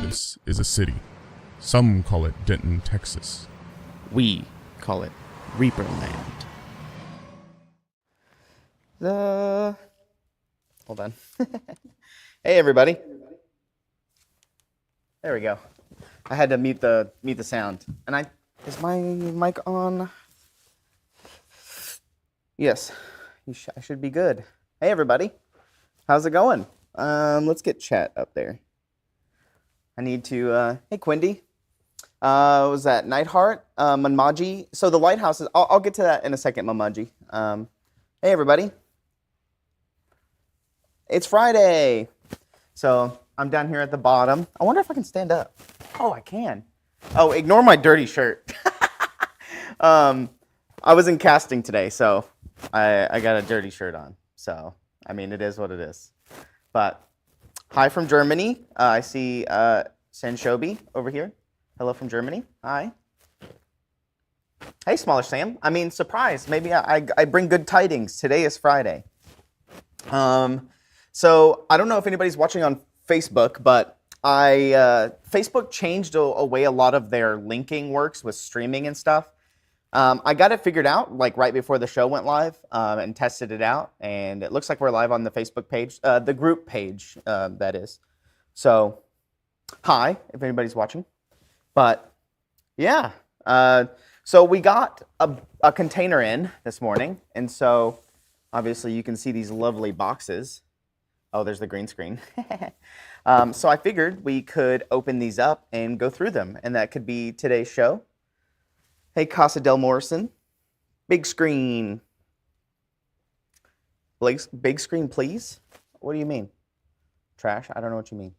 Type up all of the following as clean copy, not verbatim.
This is a city. Some call it Denton, Texas. We call it ReaperLand. Hold on. Hey everybody. There we go. I had to mute the sound. And is my mic on? Yes. I should be good. Hey everybody. How's it going? Let's get chat up there. I need to hey Quindy. Was that Nightheart? Manmaji. So the lighthouses, I'll get to that in a second, Manmaji. Hey everybody. It's Friday. So I'm down here at the bottom. I wonder if I can stand up. Oh, I can. Oh, ignore my dirty shirt. I was in casting today, so I got a dirty shirt on. So, I mean, it is what it is. But hi from Germany. I see Sanshobi over here. Hello from Germany. Hi. Hey, Smaller Sam. I mean, surprise. Maybe I bring good tidings. Today is Friday. So I don't know if anybody's watching on Facebook, but Facebook changed a way a lot of their linking works with streaming and stuff. I got it figured out like right before the show went live and tested it out, and it looks like we're live on the Facebook page, the group page, that is. So, hi, if anybody's watching. But yeah, so we got a container in this morning, and so obviously you can see these lovely boxes. Oh, there's the green screen. So I figured we could open these up and go through them, and that could be today's show. Hey, Casa Del Morrison. Big screen. Big screen, please? What do you mean? Trash? I don't know what you mean.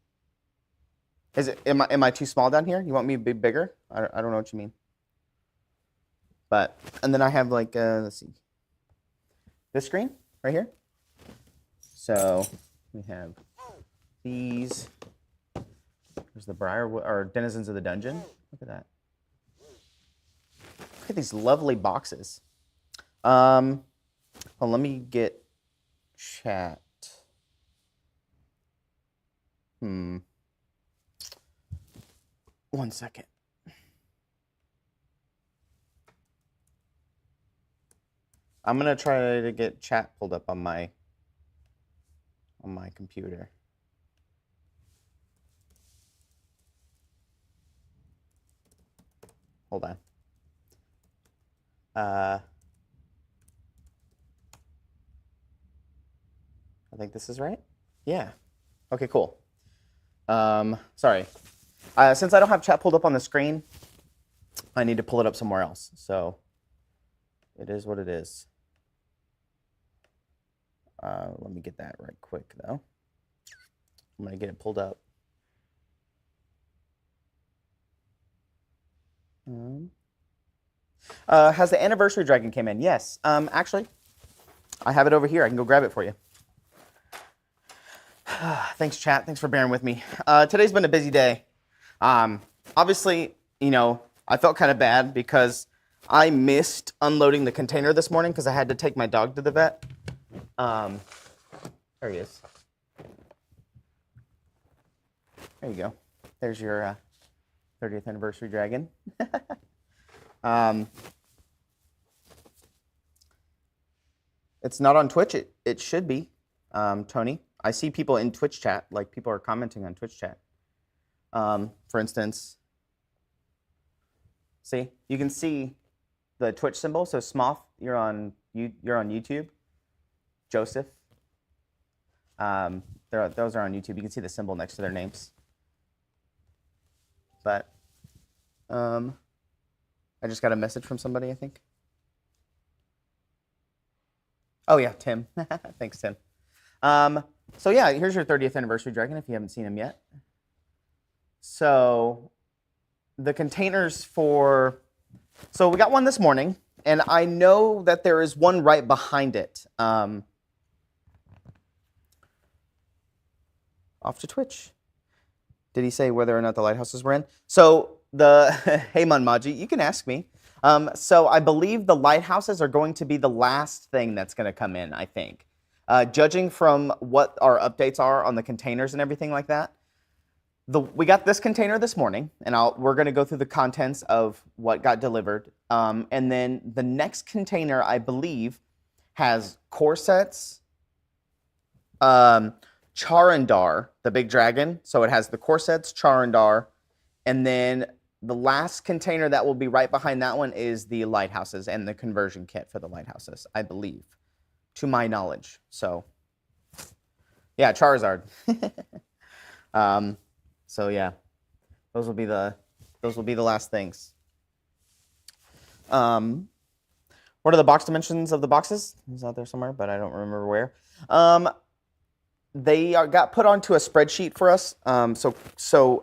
Am I too small down here? You want me to be bigger? I don't know what you mean. But, and then I have like, let's see. This screen right here. So we have these. There's the Brierwood, or Denizens of the Dungeon. Look at that. Look at these lovely boxes. Well, let me get chat. One second. I'm gonna try to get chat pulled up on my computer. Hold on. I think this is right. Yeah. Okay, cool. Sorry. Since I don't have chat pulled up on the screen, I need to pull it up somewhere else. So it is what it is. Let me get that right quick, though. I'm going to get it pulled up. Has the anniversary dragon came in? Yes. Actually, I have it over here. I can go grab it for you. Thanks, chat. Thanks for bearing with me. Today's been a busy day. Obviously, you know, I felt kind of bad because I missed unloading the container this morning because I had to take my dog to the vet. There he is. There you go. There's your 30th anniversary dragon. It's not on Twitch. It should be, Tony. I see people in Twitch chat, like people are commenting on Twitch chat. For instance, see, you can see the Twitch symbol. So Smoth, you're on YouTube. Joseph, those are on YouTube. You can see the symbol next to their names. But I just got a message from somebody, I think. Oh yeah, Tim. Thanks, Tim. So yeah, here's your 30th anniversary dragon if you haven't seen him yet. So the containers for, so we got one this morning, and I know that there is one right behind it. Off to Twitch. Did he say whether or not the lighthouses were in? So the, hey Manmaji, you can ask me. So I believe the lighthouses are going to be the last thing that's going to come in, I think. Judging from what our updates are on the containers and everything like that, We got this container this morning, and we're going to go through the contents of what got delivered. And then the next container, I believe, has corsets, Charandar, the big dragon. So it has the corsets, Charandar, and then the last container that will be right behind that one is the lighthouses and the conversion kit for the lighthouses, I believe, to my knowledge. So, yeah, Charizard. So yeah, those will be the last things. What are the box dimensions of the boxes? It's out there somewhere, but I don't remember where. They got put onto a spreadsheet for us. So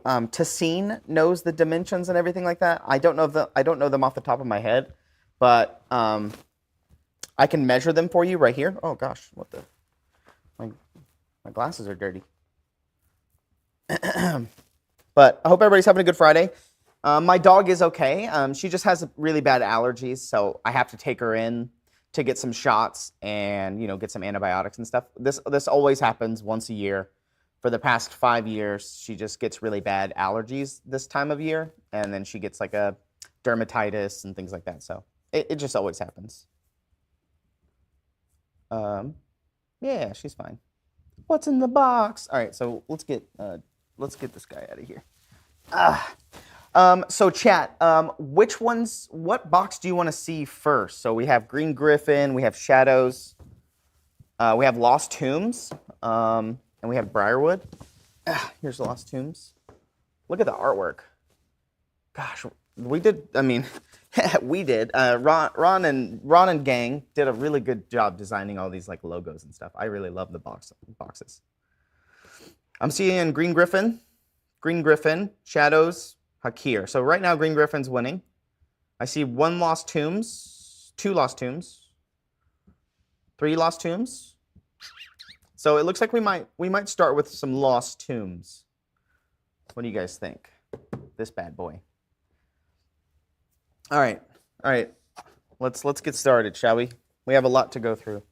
Tassine knows the dimensions and everything like that. I don't know them off the top of my head, but I can measure them for you right here. Oh gosh, my glasses are dirty. But I hope everybody's having a good Friday. My dog is okay. She just has really bad allergies, so I have to take her in to get some shots and get some antibiotics and stuff. This always happens once a year. For the past 5 years, she just gets really bad allergies this time of year, and then she gets like a dermatitis and things like that. So it just always happens. Yeah, she's fine. What's in the box? All right, so let's get this guy out of here. So chat, what box do you want to see first? So we have Green Griffin, we have Shadows, we have Lost Tombs, and we have Brierwood. Here's the Lost Tombs. Look at the artwork. Gosh, we did, we did. Ron and gang did a really good job designing all these like logos and stuff. I really love the boxes. I'm seeing Green Griffin, Shadows, Hakir. So right now Green Griffin's winning. I see 1 Lost Tombs, 2 Lost Tombs, 3 Lost Tombs. So it looks like we might start with some Lost Tombs. What do you guys think? This bad boy. All right. Let's get started, shall we? We have a lot to go through.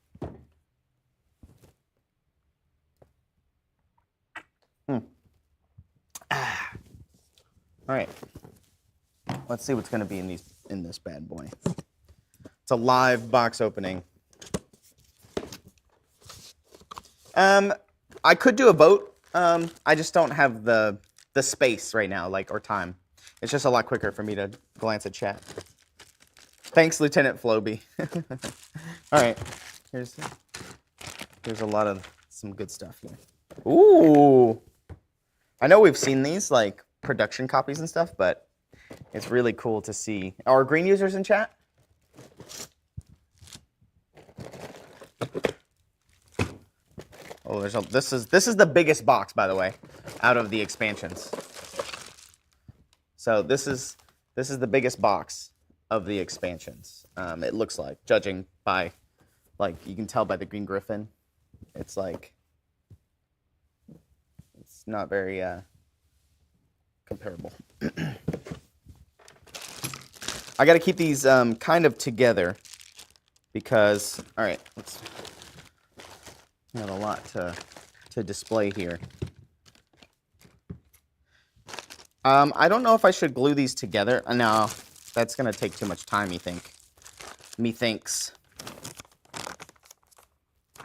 All right. Let's see what's going to be in this bad boy. It's a live box opening. I could do a vote. I just don't have the space right now, or time. It's just a lot quicker for me to glance at chat. Thanks, Lieutenant Floby. All right. Here's a lot of some good stuff here. Ooh. I know we've seen these production copies and stuff, but it's really cool to see. Are green users in chat? Oh, this is the biggest box, by the way, out of the expansions. So this is the biggest box of the expansions. It looks like, judging by, you can tell by the Green Griffin, it's not very comparable. I got to keep these kind of together because, all right, we have a lot to display here. I don't know if I should glue these together. No, that's going to take too much time, methinks.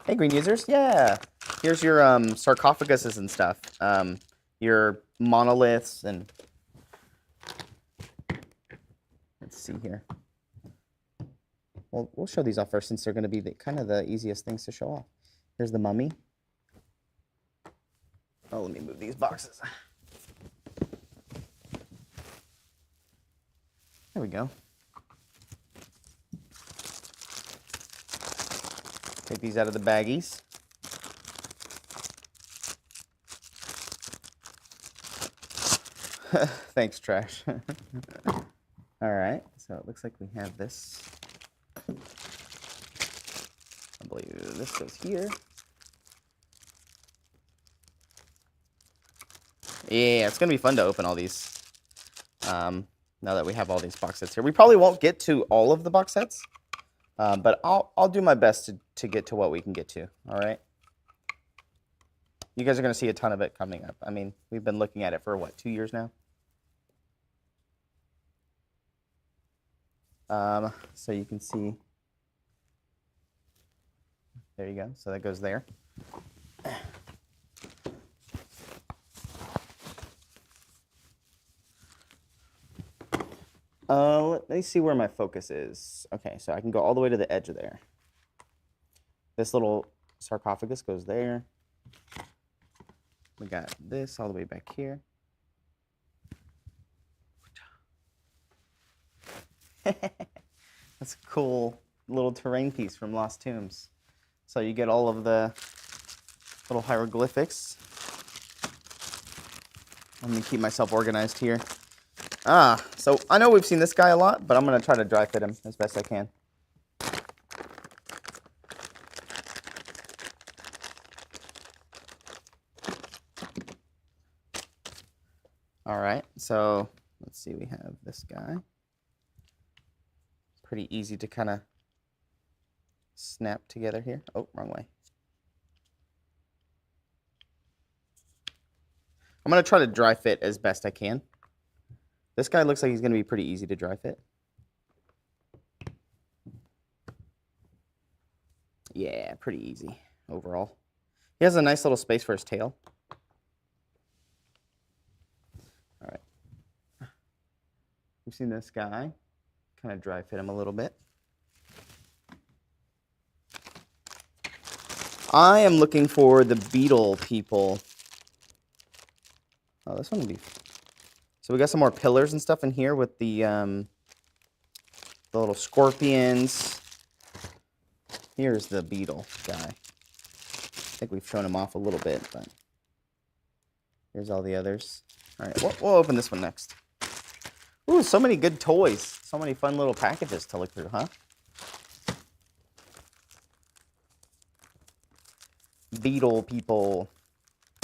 Hey, green users. Yeah. Here's your sarcophaguses and stuff. Your monoliths and... Let's see here. Well, we'll show these off first since they're going to be kind of the easiest things to show off. Here's the mummy. Oh, let me move these boxes. There we go. Take these out of the baggies. Thanks, Trash. All right, so it looks like we have this. I believe this goes here. Yeah, it's gonna be fun to open all these. Now that we have all these box sets here, we probably won't get to all of the box sets, but I'll do my best to get to what we can get to. All right. You guys are going to see a ton of it coming up. I mean, we've been looking at it for, what, 2 years now? So you can see, there you go. So that goes there. Let me see where my focus is. Okay, so I can go all the way to the edge of there. This little sarcophagus goes there. We got this all the way back here. That's a cool little terrain piece from Lost Tombs. So you get all of the little hieroglyphics. Let me keep myself organized here. So I know we've seen this guy a lot, but I'm going to try to dry fit him as best I can. All right, so let's see, we have this guy. Pretty easy to kind of snap together here. Oh, wrong way. I'm going to try to dry fit as best I can. This guy looks like he's going to be pretty easy to dry fit. Yeah, pretty easy overall. He has a nice little space for his tail. All right. We've seen this guy. Kind of dry fit him a little bit. I am looking for the beetle people. Oh, this one would be... So we got some more pillars and stuff in here with the little scorpions. Here's the beetle guy. I think we've shown him off a little bit, but here's all the others. All right, we'll open this one next. Ooh, so many good toys. So many fun little packages to look through, huh? Beetle people.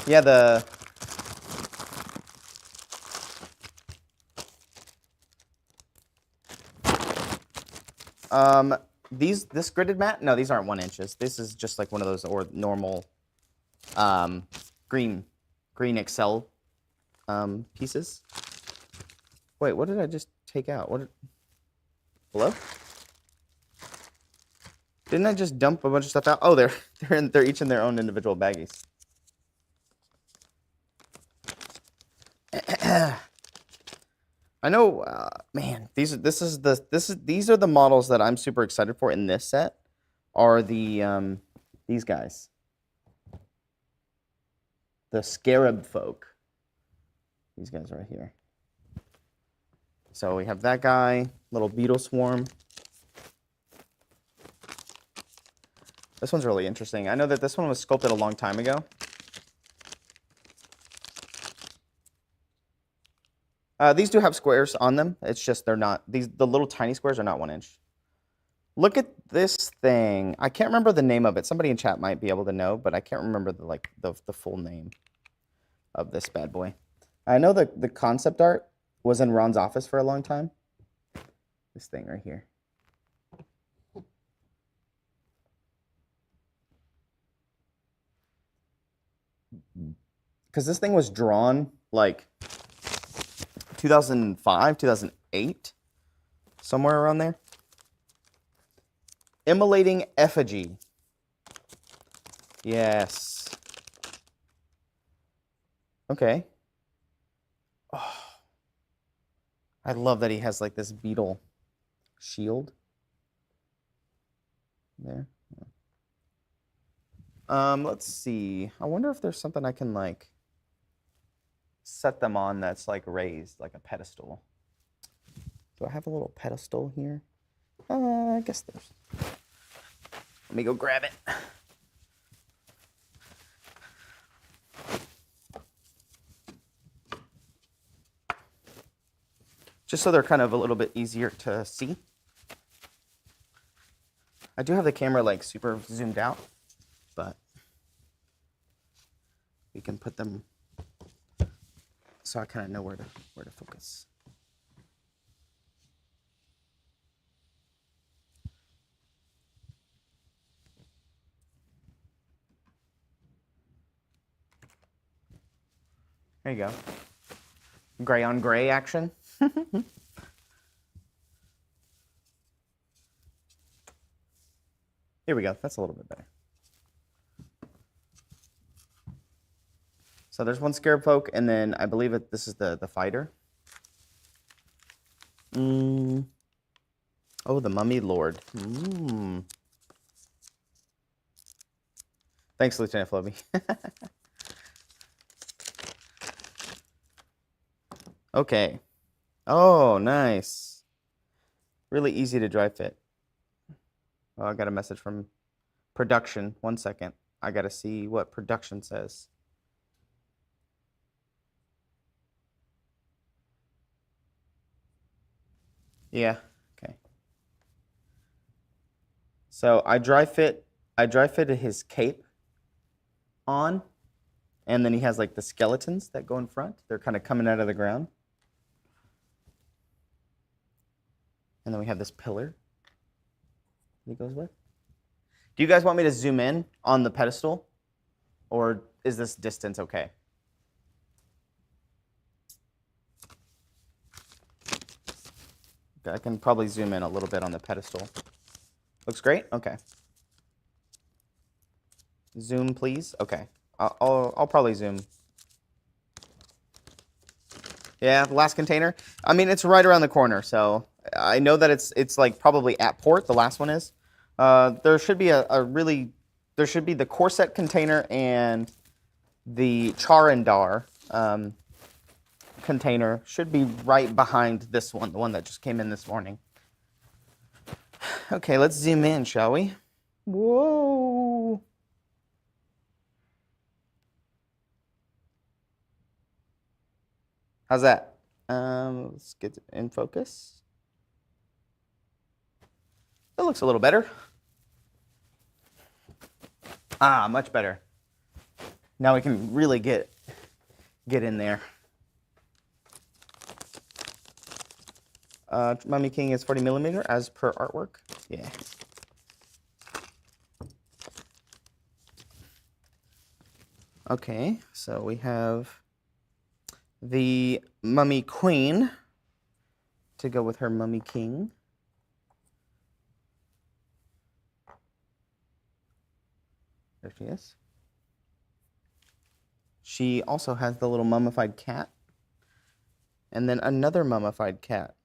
Yeah, this gridded mat? No, these aren't 1 inches. This is just like one of those or normal green Excel pieces. Wait, what did I just take out? Hello? Didn't I just dump a bunch of stuff out? Oh, they're each in their own individual baggies. I know, man. These are the models that I'm super excited for in this set. Are the these guys, the scarab folk. These guys right here. So we have that guy, little beetle swarm. This one's really interesting. I know that this one was sculpted a long time ago. These do have squares on them. It's just they're not, the little tiny squares are not 1 inch. Look at this thing. I can't remember the name of it. Somebody in chat might be able to know, but I can't remember the full name of this bad boy. I know the concept art was in Ron's office for a long time. This thing right here. Because this thing was drawn like 2005, 2008, somewhere around there. Immolating effigy. Yes. Okay. Oh. I love that he has like this beetle shield there. Let's see. I wonder if there's something I can like set them on that's like raised, like a pedestal. Do I have a little pedestal here? I guess there's. Let me go grab it. Just so they're kind of a little bit easier to see. I do have the camera like super zoomed out, but we can put them so I kind of know where to focus. There you go. Gray on gray action. Here we go. That's a little bit better. So there's one Scarab Folk, and then I believe this is the fighter. Oh, the Mummy Lord. Thanks, Lieutenant Floby. Okay. Oh, nice. Really easy to dry fit. Oh, I got a message from production. 1 second. I got to see what production says. Yeah, okay. So I dry fitted his cape on, and then he has like the skeletons that go in front. They're kind of coming out of the ground. And then we have this pillar that he goes with. Do you guys want me to zoom in on the pedestal, or is this distance okay? I can probably zoom in a little bit on the pedestal. Looks great? Okay. Zoom, please. Okay. I'll probably zoom. Yeah, the last container. I mean, it's right around the corner, so I know that it's like probably at port. The last one is. There should be there should be the corset container and the Charandar container should be right behind this one, the one that just came in this morning. Okay, let's zoom in, shall we? Whoa. How's that? Let's get in focus. That looks a little better. Ah, much better. Now we can really get in there. Mummy King is 40 millimeter as per artwork. Yeah. Okay, so we have the Mummy Queen to go with her Mummy King. There she is. She also has the little mummified cat. And then another mummified cat.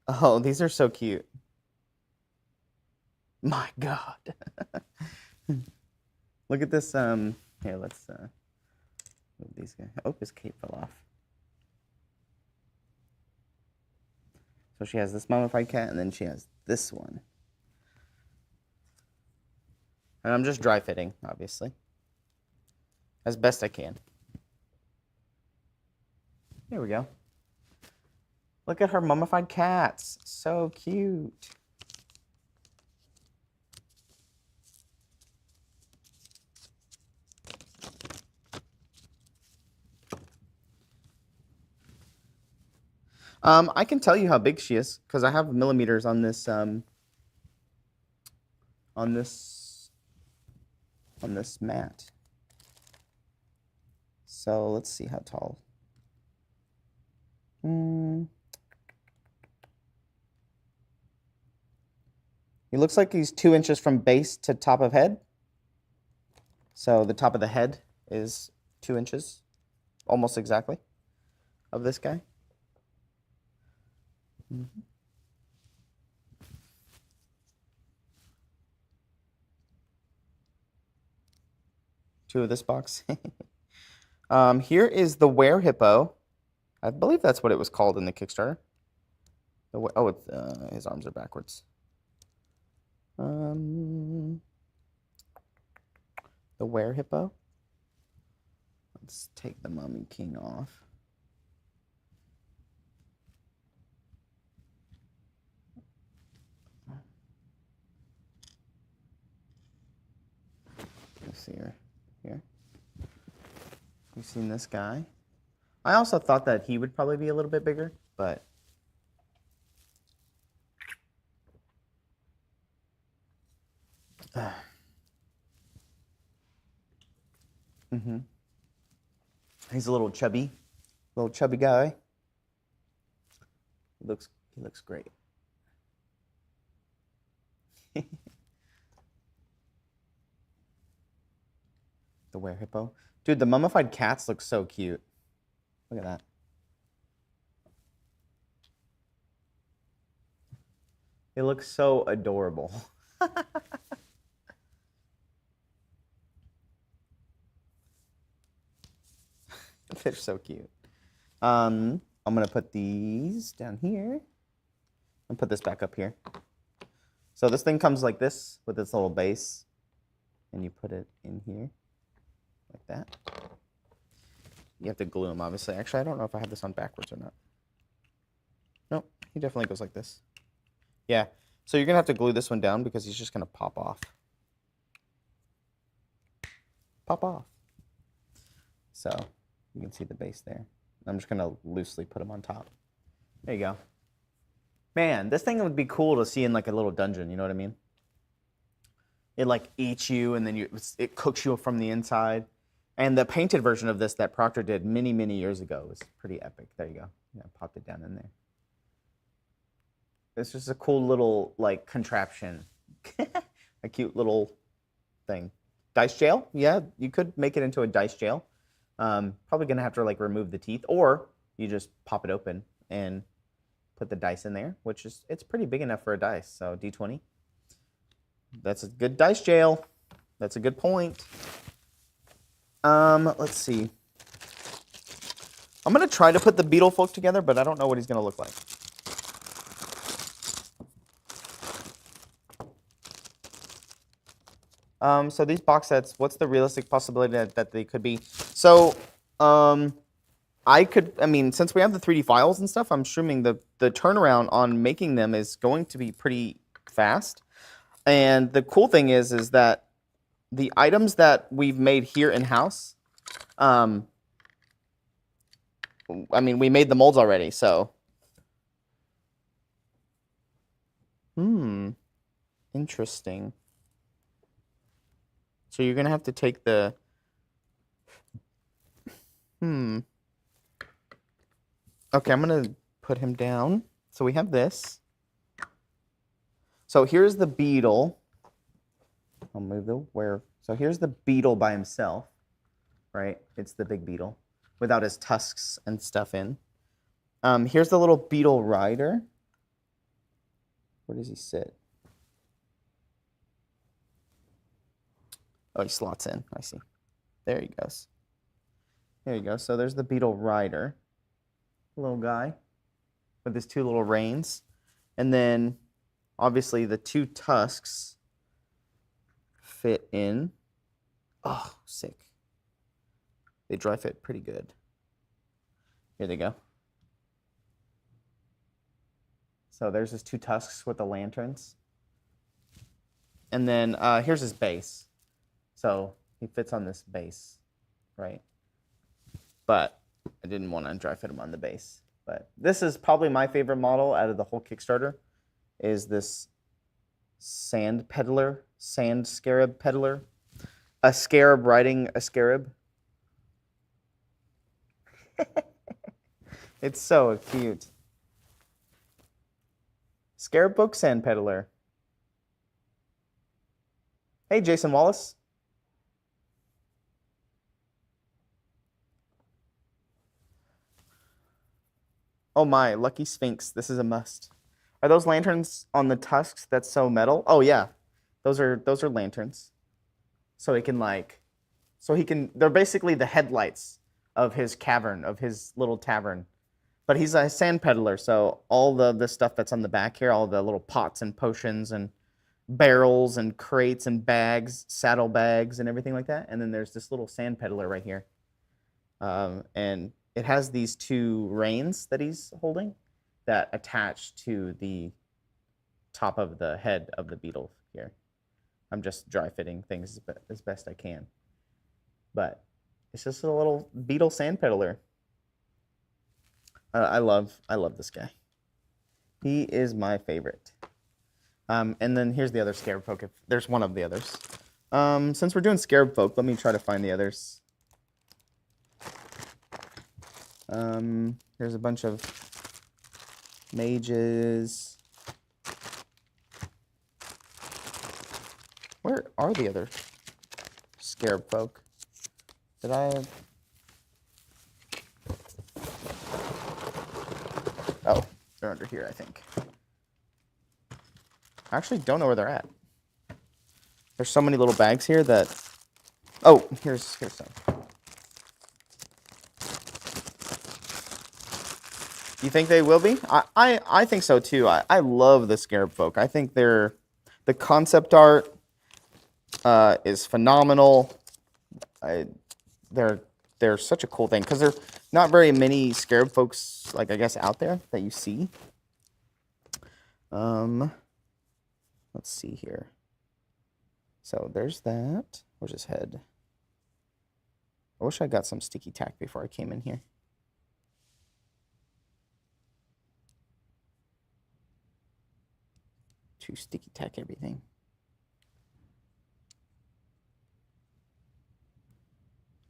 Oh, these are so cute. My God. Look at this. Here, let's move these guys. Oh, his cape fell off. So she has this mummified cat, and then she has this one. And I'm just dry fitting, obviously, as best I can. There we go. Look at her mummified cats. So cute. I can tell you how big she is because I have millimeters on this mat. So let's see how tall. He looks like he's 2 inches from base to top of head. So the top of the head is 2 inches, almost exactly, of this guy. Two of this box. Here is the Were Hippo. I believe that's what it was called in the Kickstarter. His arms are backwards. The Were Hippo. Let's take the Mummy King off. Let's see her here. You've seen this guy. I also thought that he would probably be a little bit bigger, but He's a little chubby guy. He looks great. The were hippo. Dude, the mummified cats look so cute. Look at that. They look so adorable. They're so cute. I'm gonna put these down here and put this back up here. So this thing comes like this with its little base, and you put it in here like that. You have to glue them, obviously. Actually, I don't know if I have this on backwards or not. Nope, he definitely goes like this. Yeah, so you're gonna have to glue this one down because he's just gonna pop off. Pop off. So you can see the base there. I'm just gonna loosely put him on top. There you go. Man, this thing would be cool to see in like a little dungeon, you know what I mean? It like eats you and then it cooks you from the inside. And the painted version of this that Proctor did many, many years ago was pretty epic. There you go. Yeah, popped it down in there. It's just a cool little like contraption. A cute little thing. Dice jail? Yeah, you could make it into a dice jail. Probably gonna have to like remove the teeth, or you just pop it open and put the dice in there, which is, it's pretty big enough for a dice. So D20. That's a good dice jail. That's a good point. Let's see. I'm gonna try to put the beetle folk together, but I don't know what he's gonna look like. So these box sets, what's the realistic possibility that they could be? So, since we have the 3D files and stuff, I'm assuming the turnaround on making them is going to be pretty fast. And the cool thing is that the items that we've made here in-house, we made the molds already, so. Interesting. So you're going to have to take the... Okay, I'm going to put him down. So we have this. So here's the beetle. I'll move the where. So here's the beetle by himself, right? It's the big beetle without his tusks and stuff in. Here's the little beetle rider. Where does he sit? Oh, he slots in. I see. There he goes. There you go. So there's the beetle rider. Little guy with his two little reins. And then, obviously, the two tusks fit in. Oh, sick. They dry fit pretty good. Here they go. So there's his two tusks with the lanterns. And then here's his base. So he fits on this base, right? But I didn't want to dry fit him on the base. But this is probably my favorite model out of the whole Kickstarter, is this sand scarab peddler. A scarab riding a scarab. It's so cute. Scarab book sand peddler. Hey, Jason Wallace. Oh my, Lucky Sphinx. This is a must. Are those lanterns on the tusks that's so metal? Oh yeah. Those are lanterns. So he can they're basically the headlights of his cavern, of his little tavern. But he's a sand peddler, so all the stuff that's on the back here, all the little pots and potions and barrels and crates and bags, saddle bags and everything like that. And then there's this little sand peddler right here. And it has these two reins that he's holding that attach to the top of the head of the beetle here. I'm just dry fitting things as best I can. But it's just a little beetle sand peddler. I love this guy. He is my favorite. And then here's the other scarab folk. If there's one of the others. Since we're doing scarab folk, let me try to find the others. Here's a bunch of mages. Where are the other scarab folk? Did I... Oh, they're under here, I think. I actually don't know where they're at. There's so many little bags here that... Oh, here's some. You think they will be? I think so too. I love the scarab folk. I think the concept art is phenomenal. They're such a cool thing because there's not very many scarab folks, like I guess, out there that you see. Let's see here. So there's that. Where's his head? I wish I got some sticky tack before I came in here. To sticky tack everything.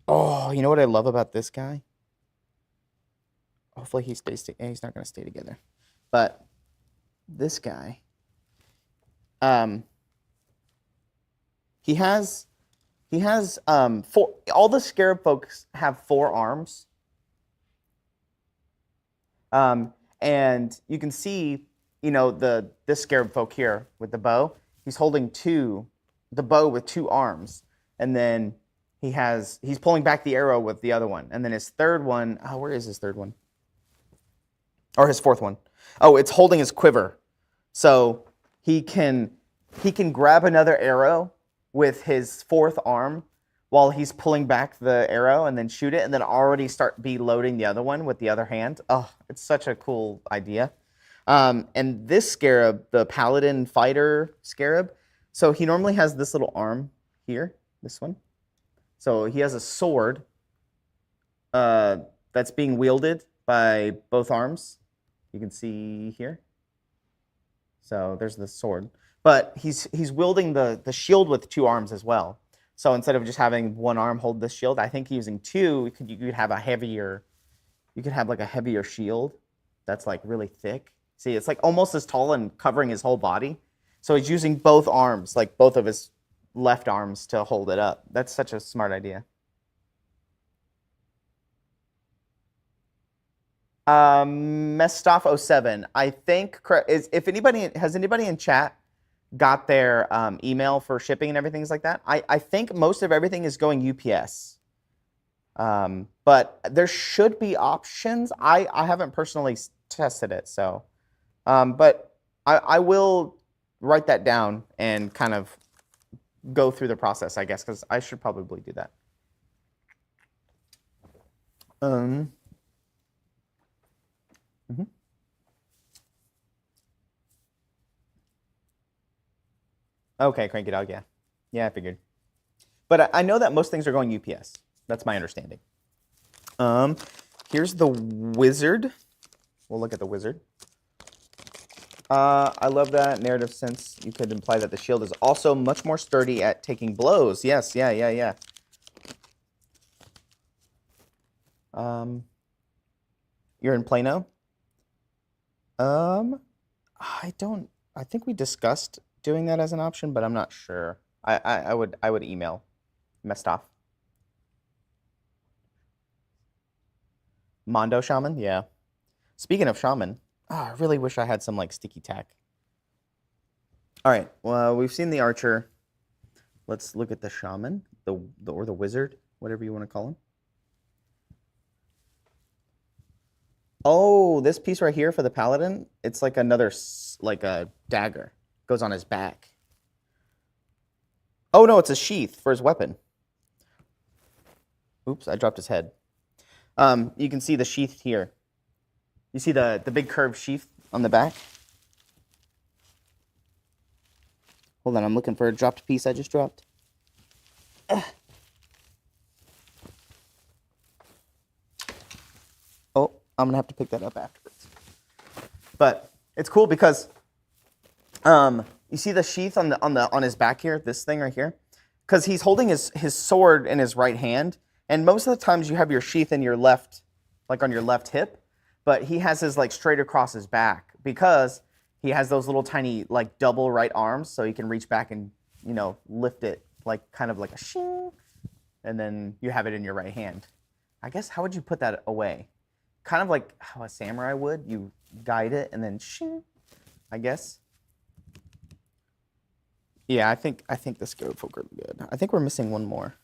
Oh, you know what I love about this guy? Hopefully he stays. He's not going to stay together. But this guy, he has four. All the scarab folks have 4 arms. And you can see, you know, this scarab folk here with the bow. He's holding the bow with 2 arms, and then he's pulling back the arrow with the other one, and then his third one. Oh, where is his third one? Or his fourth one? Oh, it's holding his quiver, so he can grab another arrow with his 4th arm while he's pulling back the arrow and then shoot it, and then already start loading the other one with the other hand. Oh, it's such a cool idea. And this scarab, the paladin fighter scarab, so he normally has this little arm here, this one. So he has a sword that's being wielded by both arms. You can see here. So there's the sword. But he's wielding the shield with 2 arms as well. So instead of just having 1 arm hold this shield, I think using 2, you could have a heavier shield that's like really thick. See, it's like almost as tall and covering his whole body. So he's using both arms, like both of his left arms, to hold it up. That's such a smart idea. Mestaf07, I think, if anybody in chat got their email for shipping and everything like that, I think most of everything is going UPS. But there should be options. I haven't personally tested it, so. But I will write that down and kind of go through the process, I guess, because I should probably do that. Okay, Cranky Dog, yeah. Yeah, I figured. But I know that most things are going UPS. That's my understanding. Here's the wizard. We'll look at the wizard. I love that narrative sense. You could imply that the shield is also much more sturdy at taking blows. Yes, yeah. You're in Plano? I think we discussed doing that as an option, but I'm not sure. I would email Mestaf. Mondo Shaman? Yeah. Speaking of Shaman, I really wish I had some like sticky tack. All right, well, we've seen the archer. Let's look at the shaman, or the wizard, whatever you want to call him. Oh, this piece right here for the paladin, it's like like a dagger. Goes on his back. Oh no, it's a sheath for his weapon. Oops, I dropped his head. You can see the sheath here. You see the big curved sheath on the back? Hold on, I'm looking for a dropped piece I just dropped. Oh, I'm going to have to pick that up afterwards. But it's cool because you see the sheath on his back here, this thing right here? Because he's holding his sword in his right hand, and most of the times you have your sheath in your left like on your left hip, but he has his like straight across his back because he has those little tiny like double right arms, so he can reach back and, you know, lift it like kind of like a shing, and then you have it in your right hand. I guess, how would you put that away? Kind of like how a samurai would. You guide it and then shing, I guess. Yeah, I think the scared folk are good. I think we're missing one more.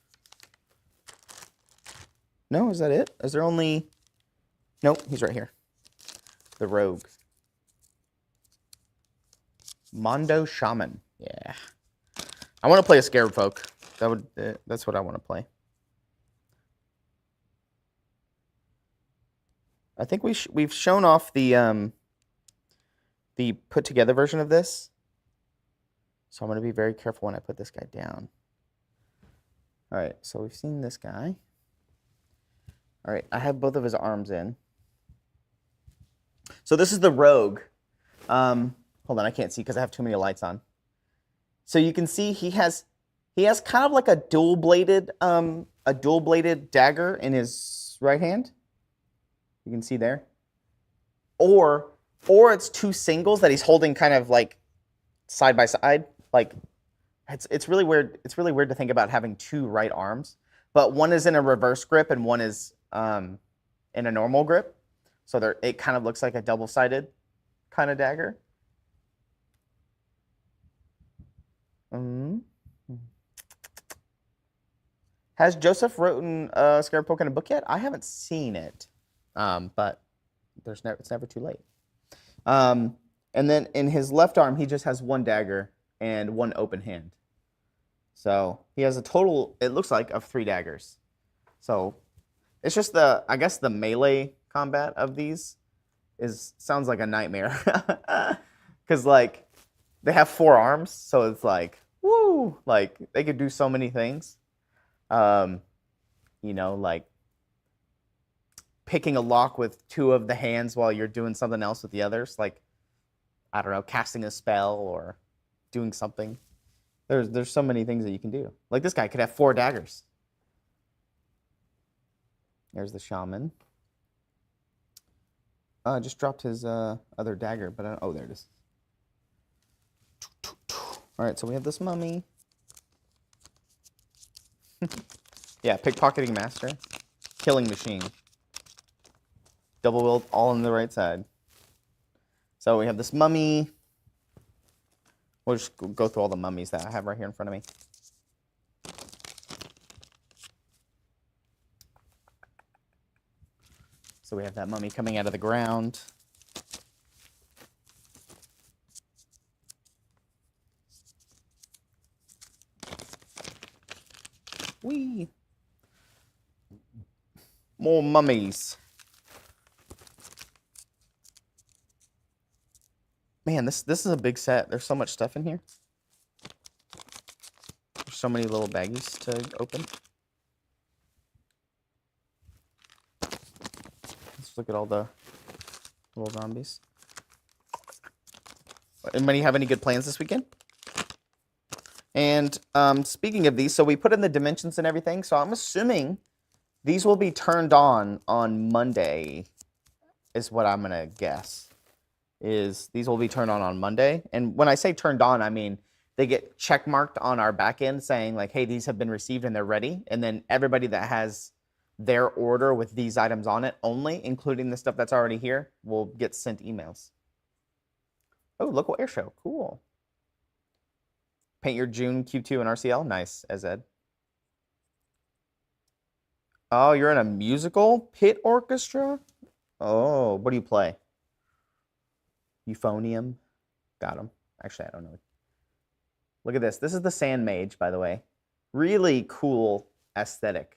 No, is that it? Is there only... Nope, he's right here. The rogue. Mondo Shaman. Yeah. I want to play a scared folk. That's what I want to play. I think we've shown off the put together version of this. So I'm going to be very careful when I put this guy down. All right, so we've seen this guy. All right, I have both of his arms in. So this is the rogue. Hold on, I can't see because I have too many lights on. So you can see he has kind of like a dual-bladed dagger in his right hand. You can see there. Or it's two singles that he's holding kind of like side by side. Like it's really weird. It's really weird to think about having two right arms, but one is in a reverse grip and one is in a normal grip. So it kind of looks like a double-sided kind of dagger. Has Joseph written Scared Poke in a book yet? I haven't seen it, but it's never too late. And then in his left arm, he just has one dagger and one open hand. So he has a total, it looks like, of 3 daggers. So it's just I guess the melee combat of these sounds like a nightmare. Because, like, they have 4 arms, so it's like, woo, like, they could do so many things. You know, like picking a lock with 2 of the hands while you're doing something else with the others, like, I don't know, casting a spell or doing something. There's so many things that you can do. Like this guy could have 4 daggers. There's the shaman. I just dropped his other dagger, but oh, there it is. All right, so we have this mummy. Yeah, pickpocketing master, killing machine, double wield, all on the right side. So we have this mummy. We'll just go through all the mummies that I have right here in front of me. So we have that mummy coming out of the ground. Whee! More mummies. Man, this is a big set. There's so much stuff in here. There's so many little baggies to open. Let's look at all the little zombies. Anybody have any good plans this weekend? And speaking of these, so we put in the dimensions and everything. So I'm assuming these will be turned on Monday, is what I'm gonna guess. These will be turned on Monday. And when I say turned on, I mean they get check marked on our back end saying like, hey, these have been received and they're ready. And then everybody that has their order with these items on it only, including the stuff that's already here, will get sent emails. Oh, local air show. Cool. Paint your June Q2 and RCL. Nice, Ezed. Oh, you're in a musical pit orchestra? Oh, what do you play? Euphonium. Got him. Actually, I don't know. Look at this. This is the Sand Mage, by the way. Really cool aesthetic.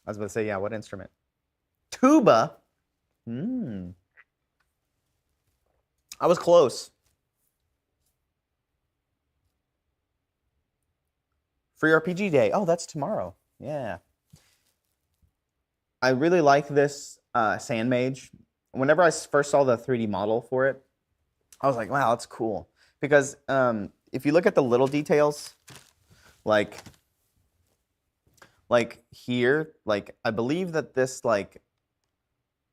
I was about to say, yeah, what instrument? Tuba? I was close. Free RPG Day. Oh, that's tomorrow. Yeah. I really like this Sand Mage. Whenever I first saw the 3D model for it, I was like, wow, that's cool. Because if you look at the little details, like like here, like I believe that this like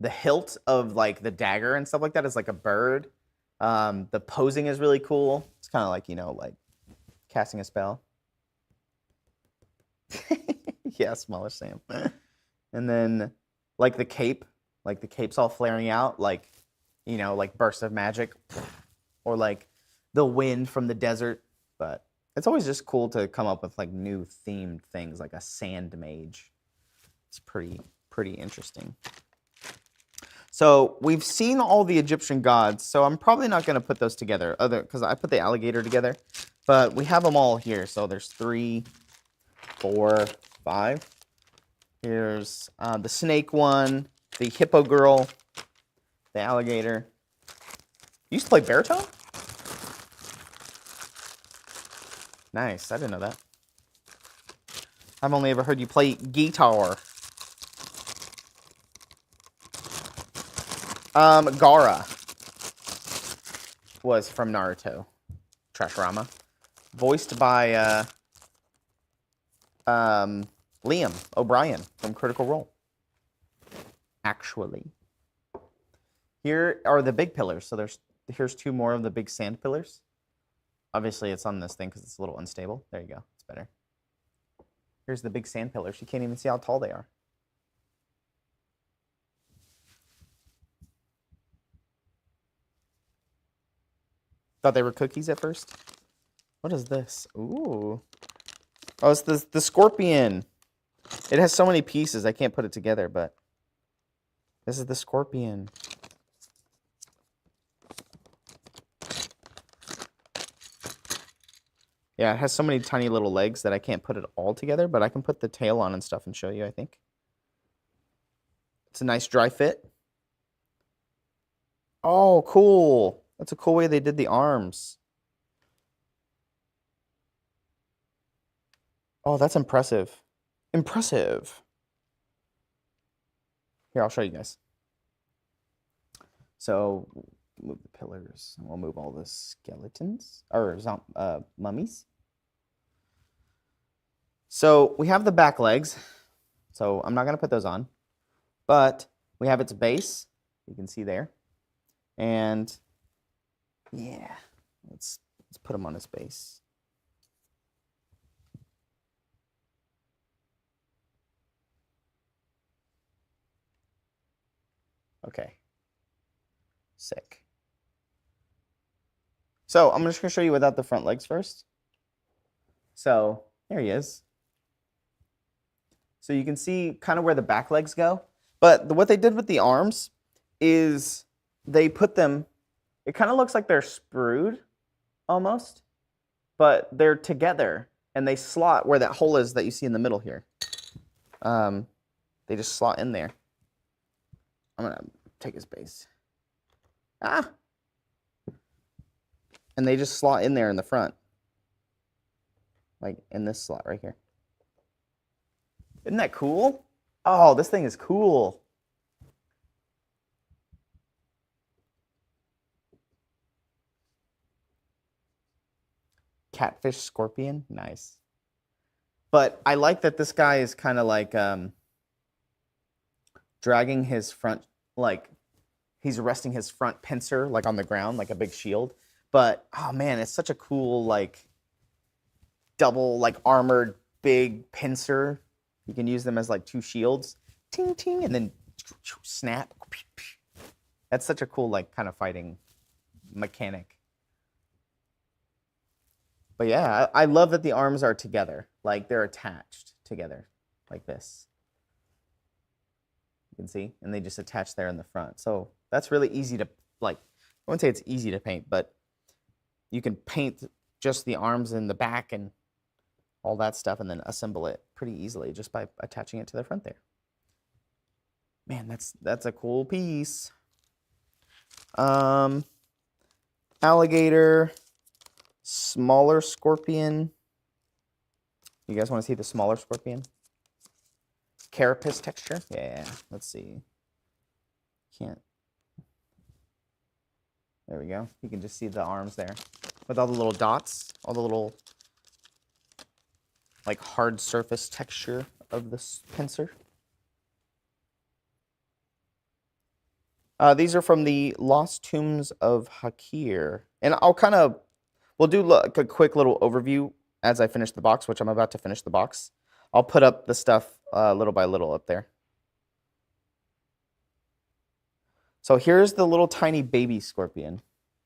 the hilt of like the dagger and stuff like that is like a bird. The posing is really cool. It's kind of like, you know, like casting a spell. Yeah, smallish Sam. And then like the cape's all flaring out, like, you know, like bursts of magic, or like the wind from the desert. But it's always just cool to come up with like new themed things, like a sand mage. It's pretty interesting. So we've seen all the Egyptian gods, so I'm probably not going to put those together, because I put the alligator together, but we have them all here. So there's 3, 4, 5. Here's the snake one, the hippo girl, the alligator. You used to play baritone? Nice, I didn't know that. I've only ever heard you play guitar. Gaara was from Naruto. Trashorama. Voiced by Liam O'Brien from Critical Role. Actually. Here are the big pillars. So here's 2 more of the big sand pillars. Obviously it's on this thing because it's a little unstable. There you go. It's better. Here's the big sand pillars. You can't even see how tall they are. Thought they were cookies at first. What is this? Ooh. Oh, it's the scorpion. It has so many pieces, I can't put it together, but this is the scorpion. Yeah, it has so many tiny little legs that I can't put it all together, but I can put the tail on and stuff and show you, I think. It's a nice dry fit. Oh, cool. That's a cool way they did the arms. Oh, that's impressive. Impressive. Here, I'll show you guys. So, move the pillars. We'll move all the skeletons, or mummies. So, we have the back legs. So, I'm not going to put those on. But we have its base. You can see there. And yeah, let's put him on his base. Okay. Sick. So I'm just going to show you without the front legs first. So there he is. So you can see kind of where the back legs go. But what they did with the arms is they put them, it kind of looks like they're sprued almost, but they're together and they slot where that hole is that you see in the middle here. They just slot in there. I'm going to take his base. Ah! And they just slot in there in the front. Like in this slot right here. Isn't that cool? Oh, this thing is cool. Catfish scorpion, nice. But I like that this guy is kind of like dragging his front, like he's resting his front pincer like on the ground, like a big shield. But oh man, it's such a cool like double like armored big pincer. You can use them as like 2 shields, ting ting, and then snap. That's such a cool like kind of fighting mechanic. But yeah, I love that the arms are together, like they're attached together, like this. You can see, and they just attach there in the front. So that's really easy to, like, I wouldn't say it's easy to paint, but you can paint just the arms and the back and all that stuff and then assemble it pretty easily just by attaching it to the front there. Man, that's a cool piece. Alligator. Smaller scorpion. You guys want to see the smaller scorpion? Carapace texture? Yeah, let's see. Can't. There we go. You can just see the arms there with all the little dots, all the little like hard surface texture of the pincer. These are from the Lost Tombs of Hakir. And we'll do like a quick little overview as I finish the box, which I'm about to finish the box. I'll put up the stuff little by little up there. So here's the little tiny baby scorpion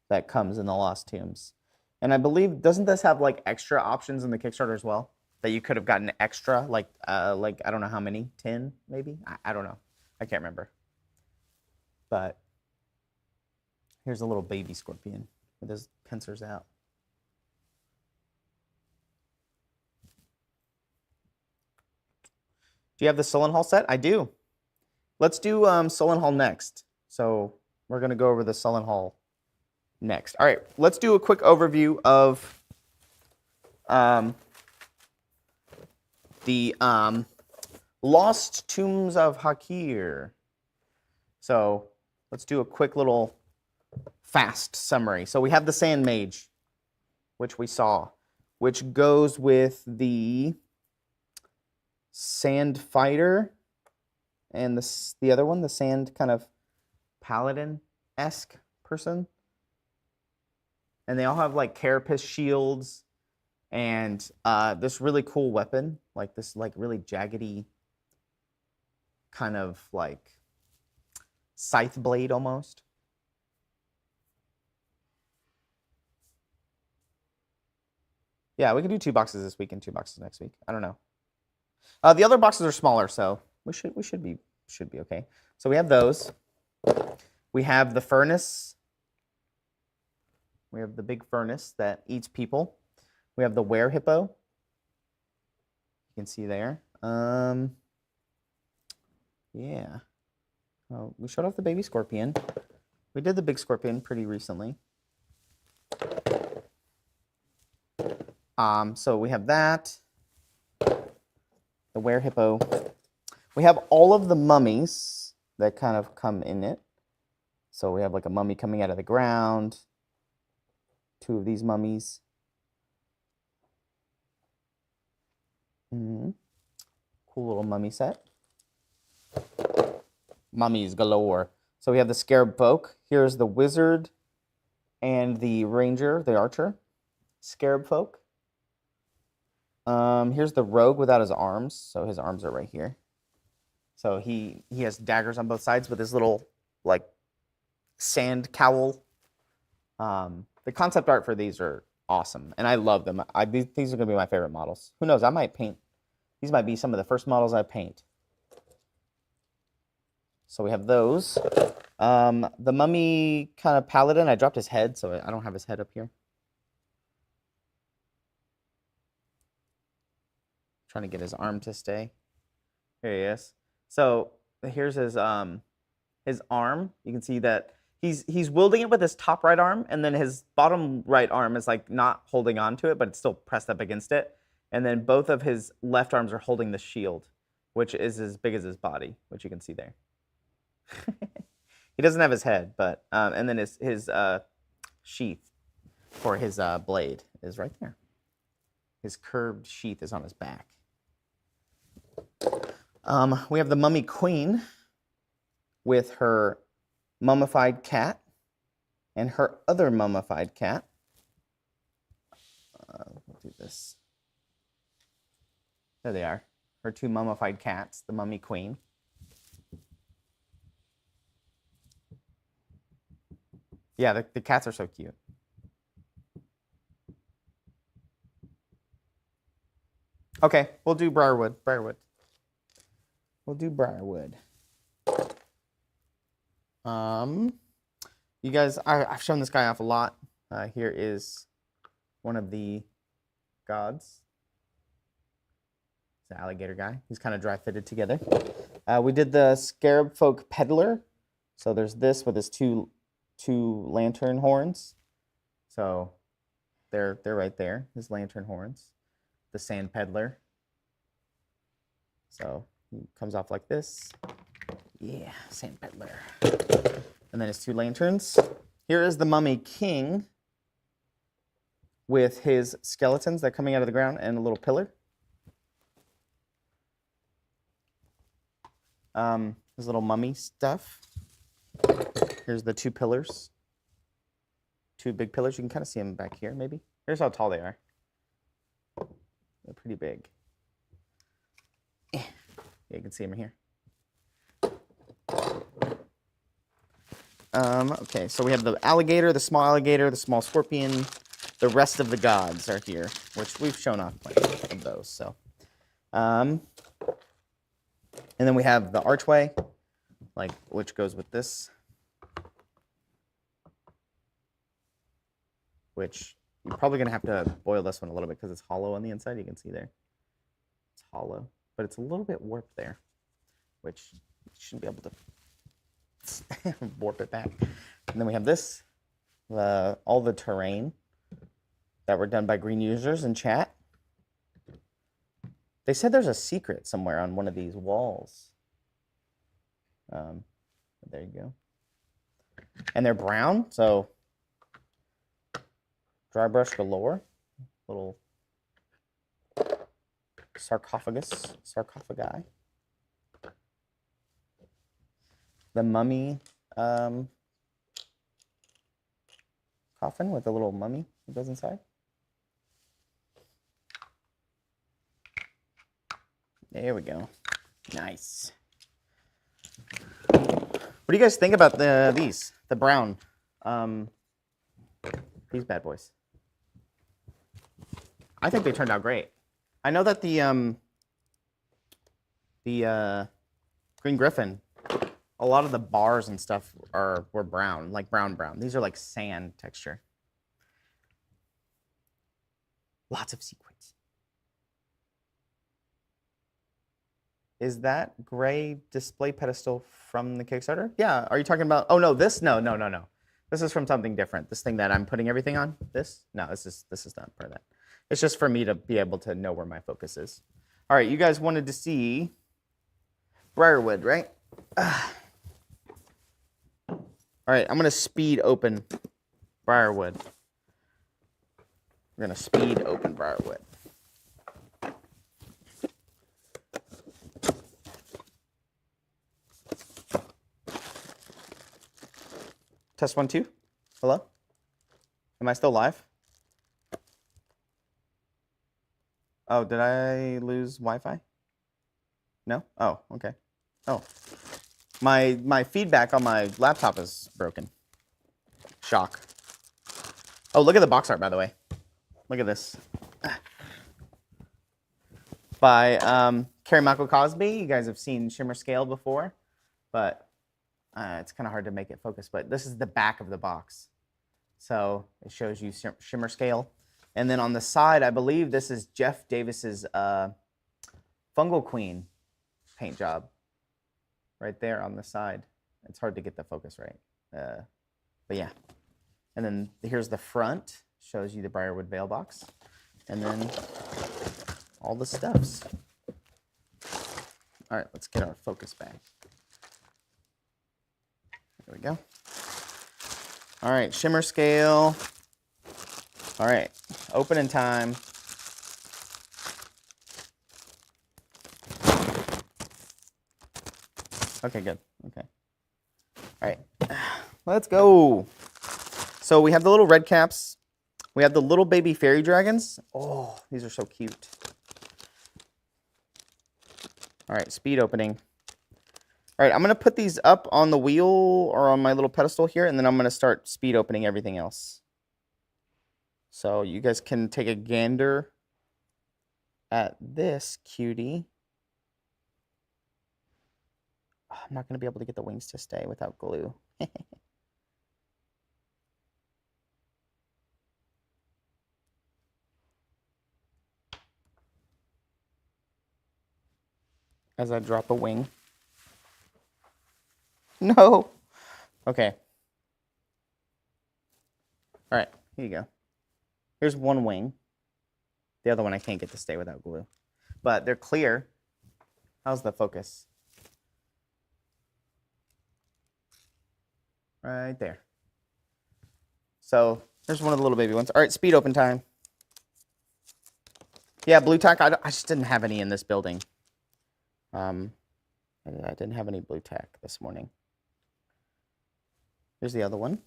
that comes in the Lost Tombs. And I believe, doesn't this have like extra options in the Kickstarter as well? That you could have gotten extra, like I don't know how many, 10 maybe? I don't know. I can't remember. But here's a little baby scorpion with his pincers out. Do you have the Solen Hall set? I do. Let's do Solen Hall next. So we're going to go over the Solen Hall next. All right, let's do a quick overview of the Lost Tombs of Hakir. So let's do a quick little fast summary. So we have the Sand Mage, which we saw, which goes with the Sand Fighter and the other one, the Sand kind of Paladin-esque person. And they all have like carapace shields and this really cool weapon, like this like really jaggedy kind of like scythe blade almost. Yeah, we can do 2 boxes this week and 2 boxes next week. I don't know. The other boxes are smaller, so we should be okay. So we have those. We have the furnace. We have the big furnace that eats people. We have the were hippo. You can see there. Yeah. We showed off the baby scorpion. We did the big scorpion pretty recently. So we have that. The were hippo. We have all of the mummies that kind of come in it. So we have like a mummy coming out of the ground. 2 of these mummies. Cool little mummy set. Mummies galore. So we have the scarab folk. Here's the wizard and the ranger, the archer. Scarab folk. Here's the rogue without his arms. So his arms are right here. So he has daggers on both sides with his little like sand cowl. The concept art for these are awesome, and I love them. These are going to be my favorite models. Who knows? I might paint. These might be some of the first models I paint. So we have those. The mummy kind of paladin. I dropped his head, so I don't have his head up here. Trying to get his arm to stay. Here he is. So here's his arm. You can see that he's wielding it with his top right arm, and then his bottom right arm is like not holding on to it, but it's still pressed up against it. And then both of his left arms are holding the shield, which is as big as his body, which you can see there. He doesn't have his head, but and then his sheath for his blade is right there. His curved sheath is on his back. We have the mummy queen with her mummified cat and her other mummified cat. We'll do this. There they are. Her 2 mummified cats, the mummy queen. Yeah, the cats are so cute. Okay, we'll do Brierwood. We'll do Brierwood. You guys, I've shown this guy off a lot. Here is one of the gods. It's the alligator guy. He's kind of dry fitted together. We did the scarab folk peddler. So there's this with his two lantern horns. So they're right there, his lantern horns. The sand peddler. So he comes off like this. Yeah, sand peddler. And then his 2 lanterns. Here is the mummy king with his skeletons that are coming out of the ground and a little pillar. This little mummy stuff. Here's the 2 pillars. 2 big pillars. You can kind of see them back here, maybe. Here's how tall they are. They're pretty big. Yeah, you can see them here. Okay, so we have the alligator, the small scorpion. The rest of the gods are here, which we've shown off plenty of those. So, and then we have the archway, which goes with this, which you're probably gonna have to boil this one a little bit because it's hollow on the inside. You can see there, it's hollow, but it's a little bit warped there, which you shouldn't be able to warp it back. And then we have this, all the terrain that were done by green users in chat. They said there's a secret somewhere on one of these walls. There you go. And they're brown, so dry brush galore. Little sarcophagi. The mummy coffin with a little mummy that goes inside. There we go. Nice. What do you guys think about these? The brown, these bad boys. I think they turned out great. I know that the Green Griffin, a lot of the bars and stuff were brown, like brown. These are like sand texture. Lots of sequins. Is that gray display pedestal from the Kickstarter? Yeah. Are you talking about? Oh no, this no. This is from something different. This thing that I'm putting everything on. This? No, this is not part of that. It's just for me to be able to know where my focus is. All right, you guys wanted to see Brierwood, right? All right, I'm gonna speed open Brierwood. We're gonna speed open Brierwood. Test 1, 2. Hello? Am I still live? Oh, did I lose Wi-Fi? No? Oh, okay. Oh. My feedback on my laptop is broken. Shock. Oh, look at the box art, by the way. Look at this. By Carrie Michael Cosby. You guys have seen Shimmer Scale before, but it's kind of hard to make it focus, but this is the back of the box. So it shows you Shimmer Scale. And then on the side, I believe this is Jeff Davis's Fungal Queen paint job. Right there on the side. It's hard to get the focus right. But yeah. And then here's the front. Shows you the Brierwood Veil box. And then all the stuffs. All right, let's get our focus back. There we go. All right, Shimmer Scale. All right, opening time. Okay, good. Okay. All right, let's go. So we have the little red caps. We have the little baby fairy dragons. Oh, these are so cute. All right, speed opening. All right, I'm going to put these up on the wheel or on my little pedestal here, and then I'm going to start speed opening everything else. So you guys can take a gander at this cutie. Oh, I'm not going to be able to get the wings to stay without glue. As I drop a wing. No. Okay. All right, here you go. Here's one wing. The other one I can't get to stay without glue. But they're clear. How's the focus? Right there. So there's one of the little baby ones. All right, speed open time. Yeah, blue tack, I just didn't have any in this building. I didn't have any blue tack this morning. Here's the other one.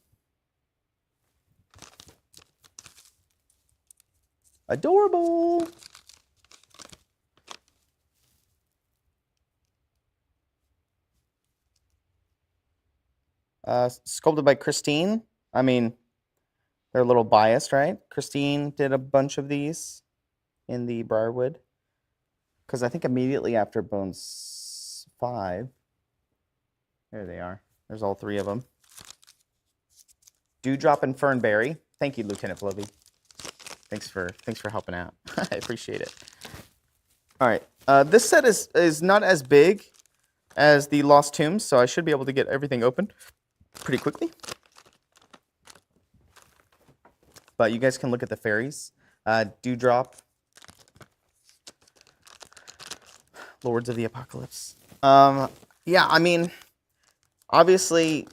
Adorable. Sculpted by Christine. I mean, they're a little biased, right? Christine did a bunch of these in the Brierwood. Because I think immediately after Bones 5, there they are. There's all 3 of them. Dewdrop and Fernberry. Thank you, Lieutenant Flovey. Thanks for helping out. I appreciate it. All right. This set is not as big as the Lost Tombs, so I should be able to get everything open pretty quickly. But you guys can look at the fairies. Dewdrop. Lords of the Apocalypse. Yeah, I mean, obviously,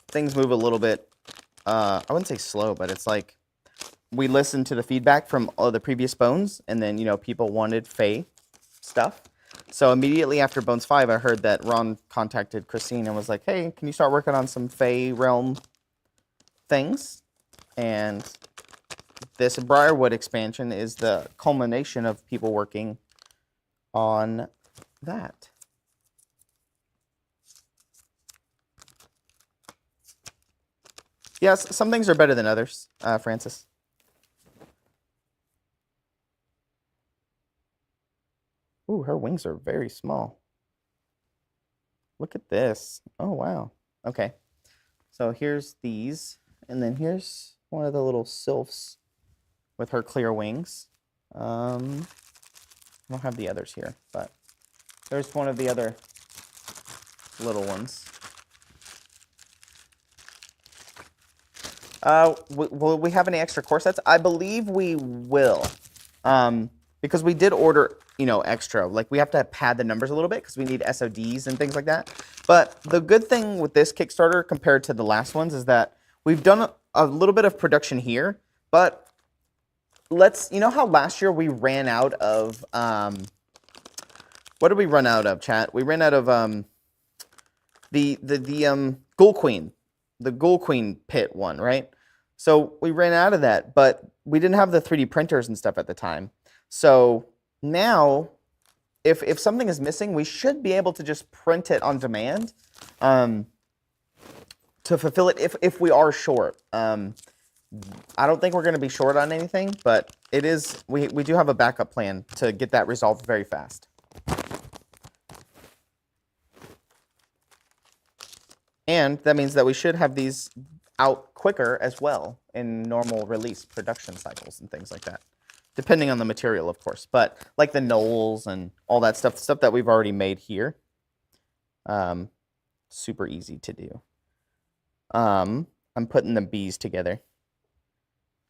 things move a little bit, I wouldn't say slow, but it's like, we listened to the feedback from all the previous Bones, and then, you know, people wanted Fae stuff. So immediately after Bones 5, I heard that Ron contacted Christine and was like, hey, can you start working on some Fae realm things? And this Brierwood expansion is the culmination of people working on that. Yes, some things are better than others, Francis. Ooh, her wings are very small. Look at this. Oh, wow. Okay. So here's these. And then here's one of the little sylphs with her clear wings. I don't have the others here, but there's one of the other little ones. Will we have any extra core sets? I believe we will. Because we did order, you know, extra. Like, we have to pad the numbers a little bit because we need SODs and things like that. But the good thing with this Kickstarter compared to the last ones is that we've done a little bit of production here, but you know how last year we ran out of, what did we run out of, chat? We ran out of the Ghoul Queen, the Ghoul Queen pit one, right? So we ran out of that, but we didn't have the 3D printers and stuff at the time. So now, if something is missing, we should be able to just print it on demand to fulfill it if we are short. I don't think we're going to be short on anything, but it is we do have a backup plan to get that resolved very fast. And that means that we should have these out quicker as well in normal release production cycles and things like that. Depending on the material, of course. But like the knolls and all that stuff, the stuff that we've already made here, super easy to do. I'm putting the bees together.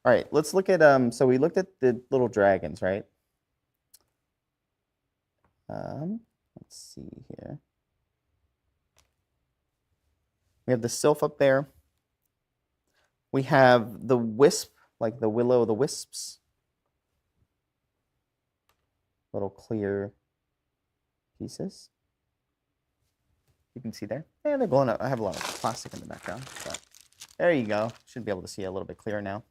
All right, let's look at, so we looked at the little dragons, right? Let's see here. We have the sylph up there. We have the wisp, like the willow of the wisps. Little clear pieces. You can see there. Yeah, they're glowing up. I have a lot of plastic in the background. But there you go. Should be able to see a little bit clearer now.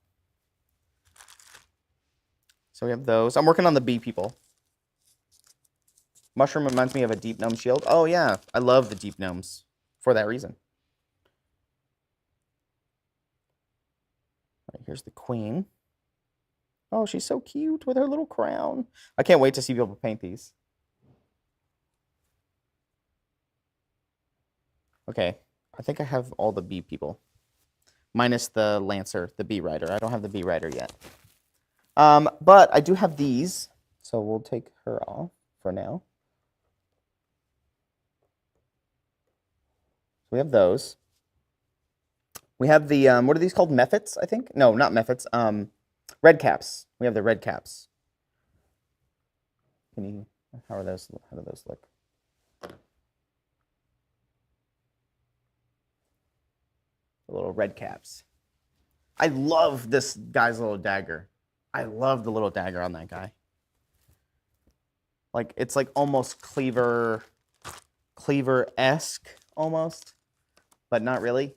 So we have those. I'm working on the bee people. Mushroom reminds me of a deep gnome shield. Oh yeah, I love the deep gnomes for that reason. All right, here's the queen. Oh, she's so cute with her little crown. I can't wait to see people paint these. Okay, I think I have all the bee people. Minus the Lancer, the bee rider. I don't have the bee rider yet. But I do have these, so we'll take her off for now. So we have those. We have the, what are these called? Mephits, I think? No, not Mephits. Red caps. We have the red caps. Can you, how do those look? The little red caps. I love this guy's little dagger. I love the little dagger on that guy. Like, it's like almost cleaver cleaver-esque almost, but not really.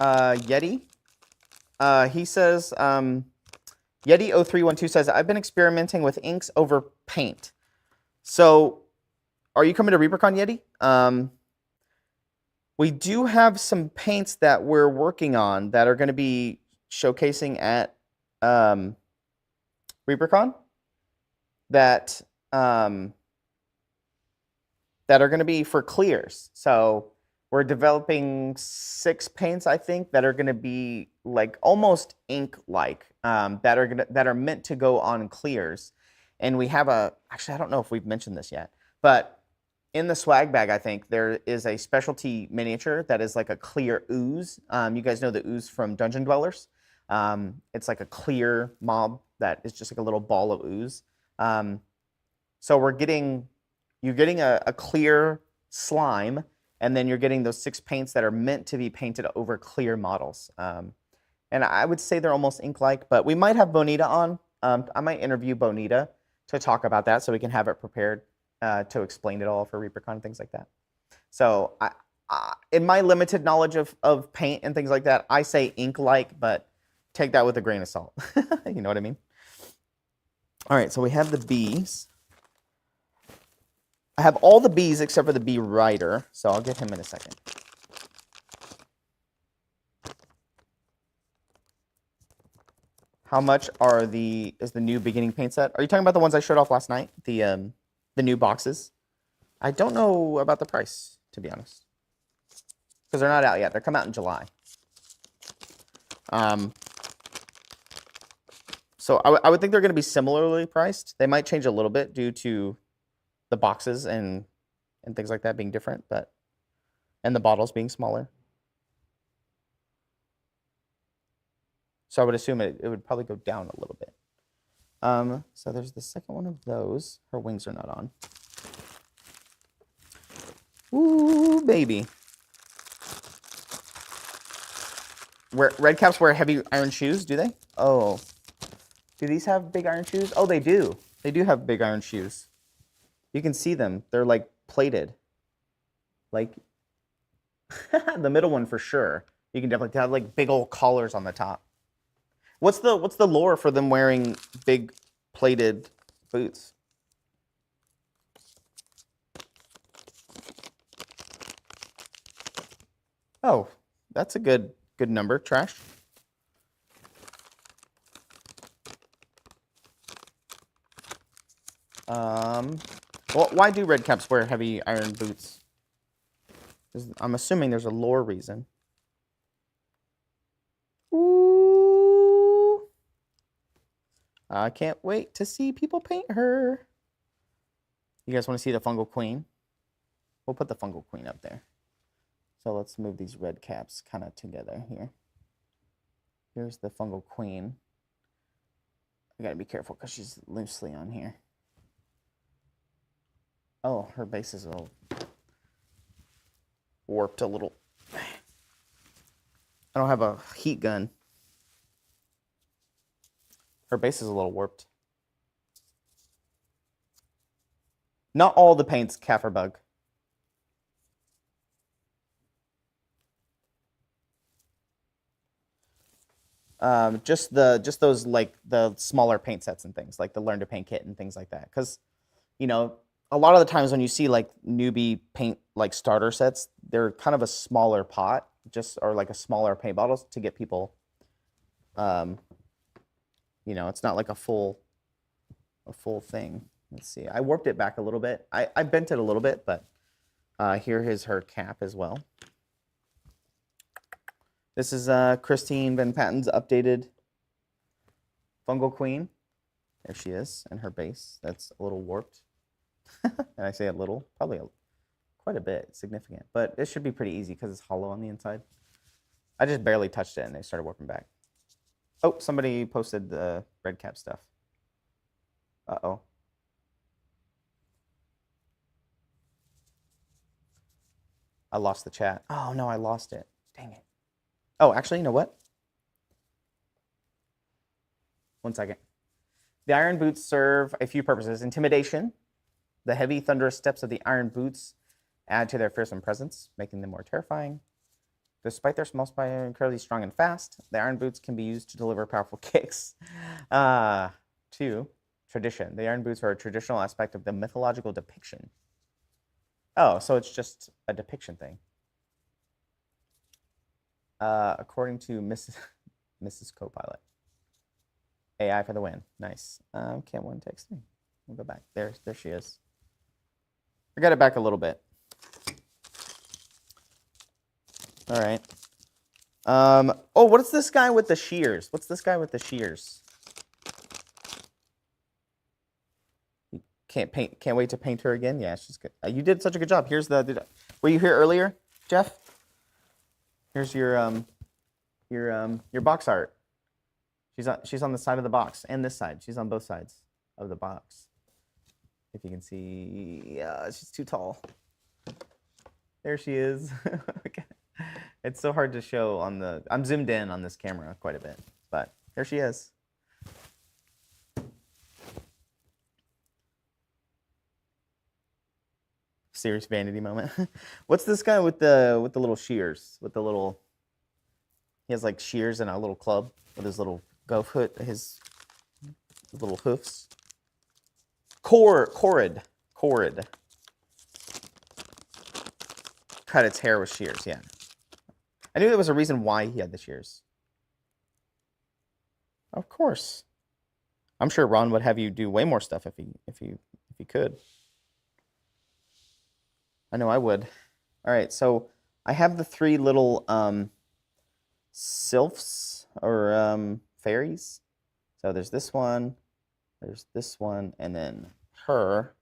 Yeti. He says, Yeti0312 says, I've been experimenting with inks over paint. So, are you coming to ReaperCon, Yeti? We do have some paints that we're working on that are going to be showcasing at ReaperCon that are going to be for clears. So we're developing 6 paints, I think, that are going to be like almost ink-like, that are meant to go on clears. And we have actually, I don't know if we've mentioned this yet, but in the swag bag, I think there is a specialty miniature that is like a clear ooze. You guys know the ooze from Dungeon Dwellers. It's like a clear mob that is just like a little ball of ooze. So you're getting a clear slime, and then you're getting those 6 paints that are meant to be painted over clear models. And I would say they're almost ink-like, but we might have Bonita on. I might interview Bonita to talk about that so we can have it prepared to explain it all for ReaperCon and things like that. So in my limited knowledge of paint and things like that, I say ink-like, but take that with a grain of salt. You know what I mean? All right, so we have the bees. I have all the bees except for the bee rider, so I'll get him in a second. How much is the new beginning paint set? Are you talking about the ones I showed off last night? The new boxes? I don't know about the price, to be honest, because they're not out yet. They're coming out in July. So I would think they're going to be similarly priced. They might change a little bit due to the boxes and things like that being different, and the bottles being smaller. So I would assume it would probably go down a little bit. So there's the second one of those. Her wings are not on. Ooh, baby. Red caps wear heavy iron shoes, do they? Oh. Do these have big iron shoes? Oh, they do. They do have big iron shoes. You can see them. They're like plated. Like the middle one for sure. You can definitely have like big old collars on the top. What's the lore for them wearing big plated boots? Oh, that's a good number. Trash. Well, why do red caps wear heavy iron boots? I'm assuming there's a lore reason. Ooh. I can't wait to see people paint her. You guys want to see the fungal queen? We'll put the fungal queen up there. So let's move these red caps kind of together here. Here's the fungal queen. I gotta be careful because she's loosely on here. Oh, her base is all warped a little. I don't have a heat gun. Her base is a little warped. Not all the paint's Kaffir bug. Just those like the smaller paint sets and things, like the Learn to Paint kit and things like that. Because, you know, a lot of the times when you see like newbie paint like starter sets, they're kind of a smaller pot, or like a smaller paint bottles to get people. You know, it's not like a full thing. Let's see. I warped it back a little bit. I bent it a little bit, but here is her cap as well. This is Christine Van Patten's updated fungal queen. There she is, and her base. That's a little warped. And I say a little, probably quite a bit, significant. But it should be pretty easy because it's hollow on the inside. I just barely touched it, and they started warping back. Oh, somebody posted the red cap stuff. Uh-oh. I lost the chat. Oh, no, I lost it. Dang it. Oh, actually, you know what? 1 second. The iron boots serve a few purposes. Intimidation. The heavy, thunderous steps of the iron boots add to their fearsome presence, making them more terrifying. Despite their small spine, they're incredibly strong and fast. The iron boots can be used to deliver powerful kicks. 2. Tradition. The iron boots are a traditional aspect of the mythological depiction. Oh, so it's just a depiction thing. According to Mrs. Copilot. AI for the win. Nice. Can't one text me. We'll go back. There she is. I got it back a little bit. All right. Oh, what's this guy with the shears? What's this guy with the shears? You can't wait to paint her again. Yeah, she's good. You did such a good job. Here's were you here earlier, Jeff? Here's your box art. She's on the side of the box and this side. She's on both sides of the box. If you can see, yeah, she's too tall. There she is. Okay. It's so hard to show on the. I'm zoomed in on this camera quite a bit, but there she is. Serious vanity moment. What's this guy with the little shears? With the little. He has like shears and a little club with his little his little hoofs. Corrid. Cut its hair with shears, yeah. I knew there was a reason why he had the shears. Of course. I'm sure Ron would have you do way more stuff if he could. I know I would. All right, so I have the 3 little sylphs or fairies. So there's this one, and then her,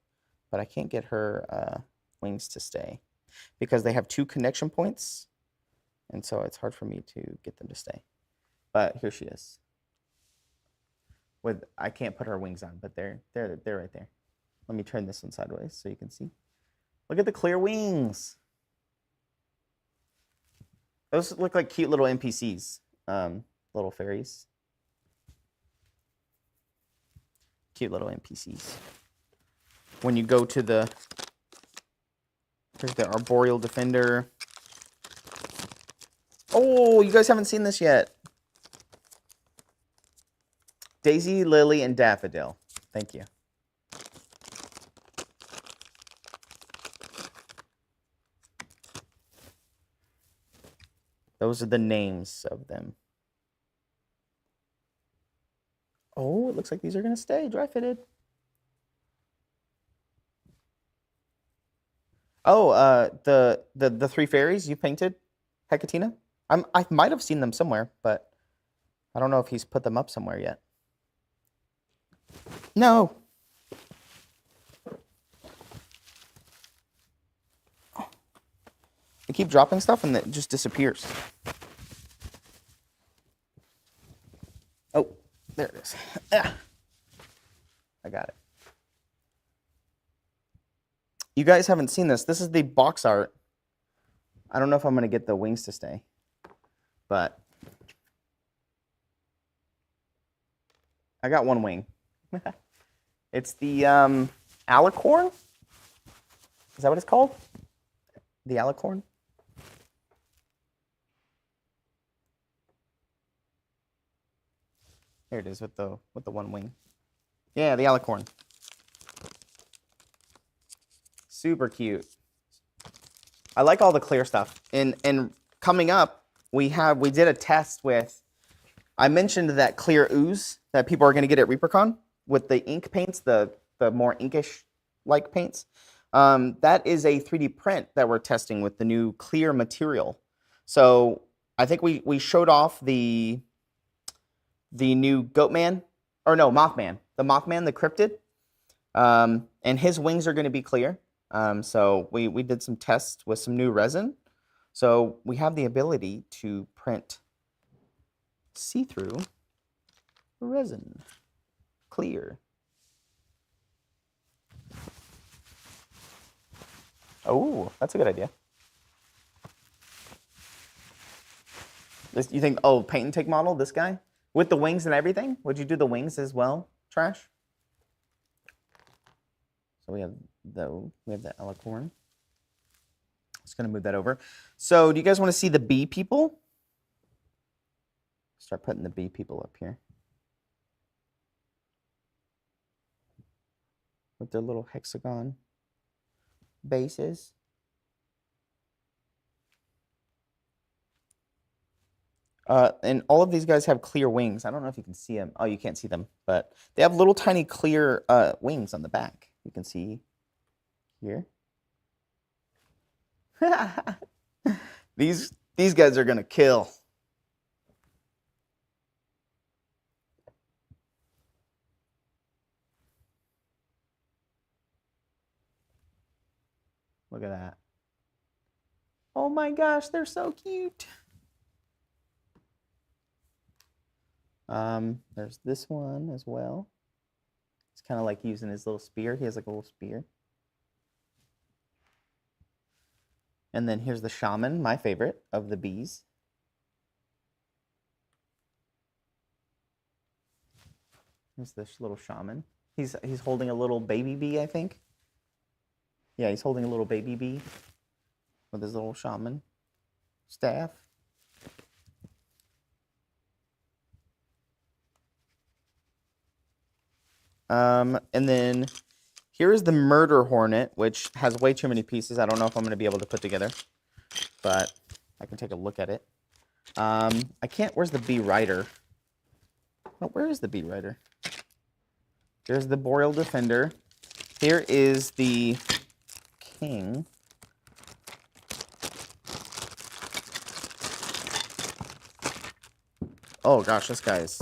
but I can't get her wings to stay because they have 2 connection points, and so it's hard for me to get them to stay. But here she is. I can't put her wings on, but they're right there. Let me turn this one sideways so you can see. Look at the clear wings. Those look like cute little NPCs, little fairies. Cute little NPCs. When you go to here's the Arboreal Defender. Oh, you guys haven't seen this yet. Daisy, Lily, and Daffodil. Thank you. Those are the names of them. Oh, it looks like these are going to stay dry fitted. Oh, the 3 fairies you painted, Hecatina? I might have seen them somewhere, but I don't know if he's put them up somewhere yet. No. I keep dropping stuff and it just disappears. Oh, there it is. Ah, I got it. You guys haven't seen this. This is the box art. I don't know if I'm going to get the wings to stay, but I got one wing. It's the alicorn. Is that what it's called? The alicorn? Here it is with the one wing. Yeah, the alicorn. Super cute. I like all the clear stuff. And coming up, we did a test with. I mentioned that clear ooze that people are going to get at ReaperCon with the ink paints, the more inkish like paints. That is a 3D print that we're testing with the new clear material. So I think we showed off the new Mothman, the Mothman, the cryptid, and his wings are going to be clear. So we did some tests with some new resin. So we have the ability to print see-through resin, clear. Oh, that's a good idea. You think, paint and take model, this guy? With the wings and everything? Would you do the wings as well, Trash? So we have the alicorn. Just gonna move that over. So do you guys want to see the bee people? Start putting the bee people up here with their little hexagon bases. And all of these guys have clear wings. I don't know if you can see them. Oh, you can't see them, but they have little tiny clear wings on the back. You can see here. These guys are gonna kill. Look at that. Oh my gosh, they're so cute. There's this one as well. It's kind of like using his little spear. He has like a little spear. And then here's the shaman, my favorite of the bees. Here's this little shaman. He's holding a little baby bee, I think. Yeah, he's holding a little baby bee with his little shaman staff. And then here is the murder hornet, which has way too many pieces. I don't know if I'm going to be able to put together, but I can take a look at it. I can't. Where's the bee rider? Oh, where is the bee rider? There's the boreal defender. Here is the king. Oh gosh, this guy is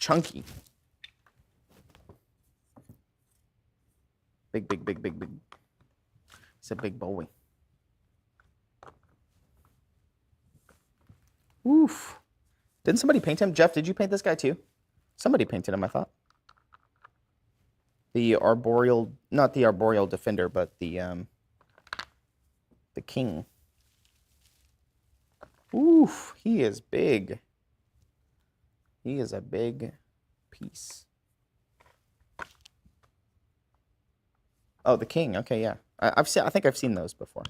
chunky. Big. It's a big boy. Oof. Didn't somebody paint him? Jeff, did you paint this guy too? Somebody painted him, I thought. The arboreal, not the arboreal defender, but the king. Oof, he is big. He is a big piece. Oh, the king. Okay, yeah. I think I've seen those before.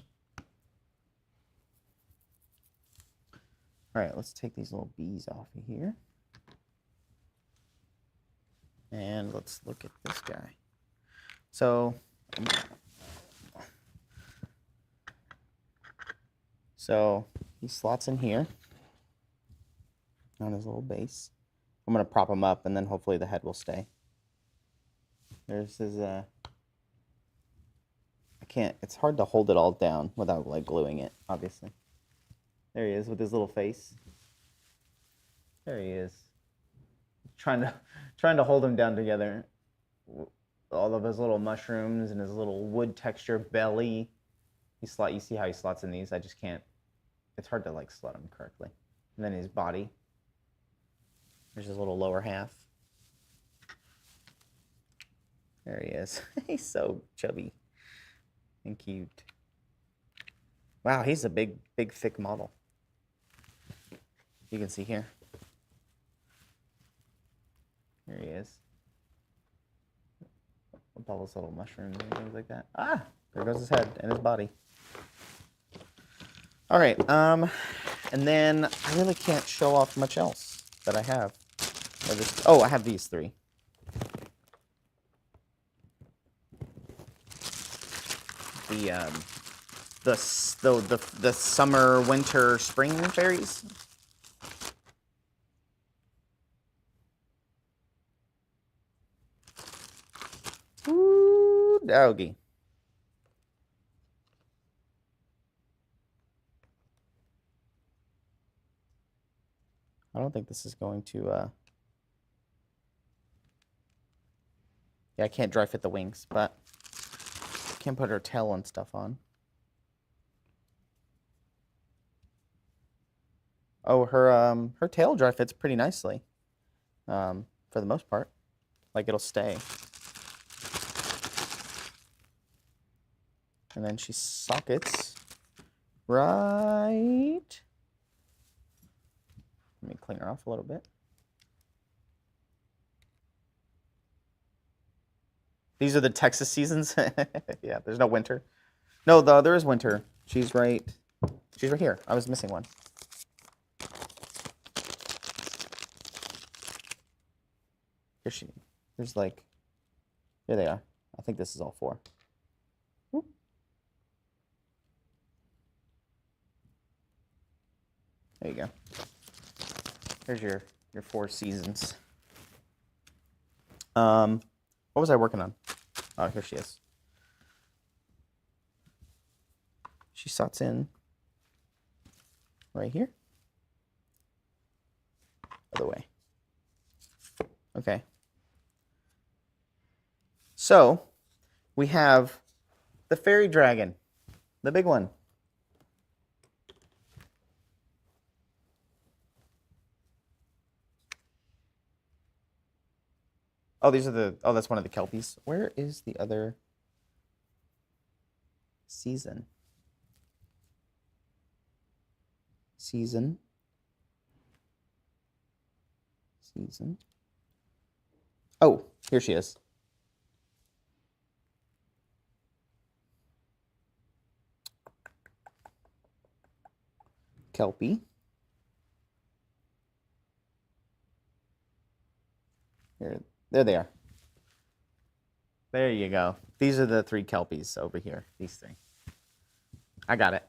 All right, let's take these little bees off of here. And let's look at this guy. So he slots in here on his little base. I'm going to prop him up, and then hopefully the head will stay. There's his... it's hard to hold it all down without like gluing it, obviously. There he is with his little face. There he is. Trying to hold him down together. All of his little mushrooms and his little wood texture belly. You see how he slots in these? I just can't. It's hard to like slot him correctly. And then his body. There's his little lower half. There he is. He's so chubby and cute. Wow, he's a big, thick model. You can see here. Here he is. With all those little mushrooms and things like that. Ah, there goes his head and his body. All right, and then I really can't show off much else that I have. I have these three. The summer, winter, spring fairies. Ooh, doggy. I don't think this is going to, yeah, I can't dry fit the wings, but I can put her tail and stuff on. Oh, her tail dry fits pretty nicely, for the most part. Like, it'll stay. And then she sockets right. Let me clean her off a little bit. These are the Texas seasons. Yeah, there's no winter. No, there is winter. She's right here. I was missing one. There's like, here they are. I think this is all 4. Whoop. There you go. There's your 4 seasons. What was I working on? Oh, here she is. She slots in right here. Other way. Okay. So, we have the fairy dragon, the big one. Oh, that's one of the kelpies. Where is the other season? Season. Oh, here she is. Kelpie. There they are. There you go. These are the 3 kelpies over here. These 3. I got it.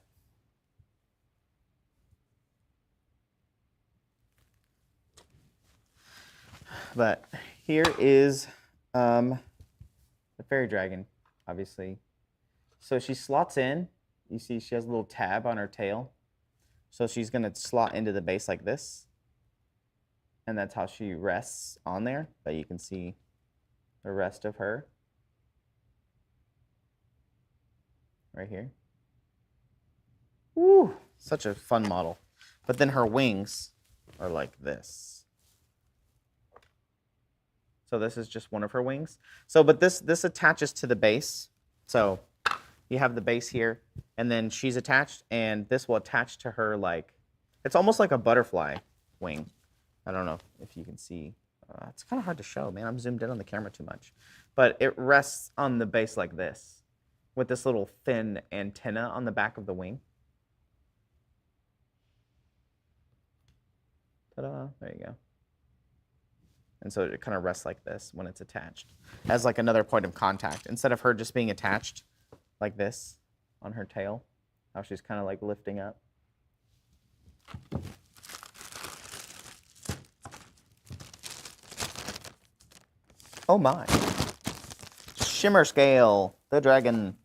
But here is the fairy dragon, obviously. So she slots in. You see she has a little tab on her tail. So she's going to slot into the base like this. And that's how she rests on there. But you can see the rest of her right here. Woo! Such a fun model. But then her wings are like this. So this is just one of her wings. So, but this attaches to the base. So you have the base here, and then she's attached, and this will attach to her like, it's almost like a butterfly wing. I don't know if you can see. It's kind of hard to show, man. I'm zoomed in on the camera too much. But it rests on the base like this, with this little thin antenna on the back of the wing. Ta-da, there you go. And so it kind of rests like this when it's attached, as like another point of contact. Instead of her just being attached like this on her tail, how she's kind of like lifting up. Oh my. Shimmer Scale, the dragon.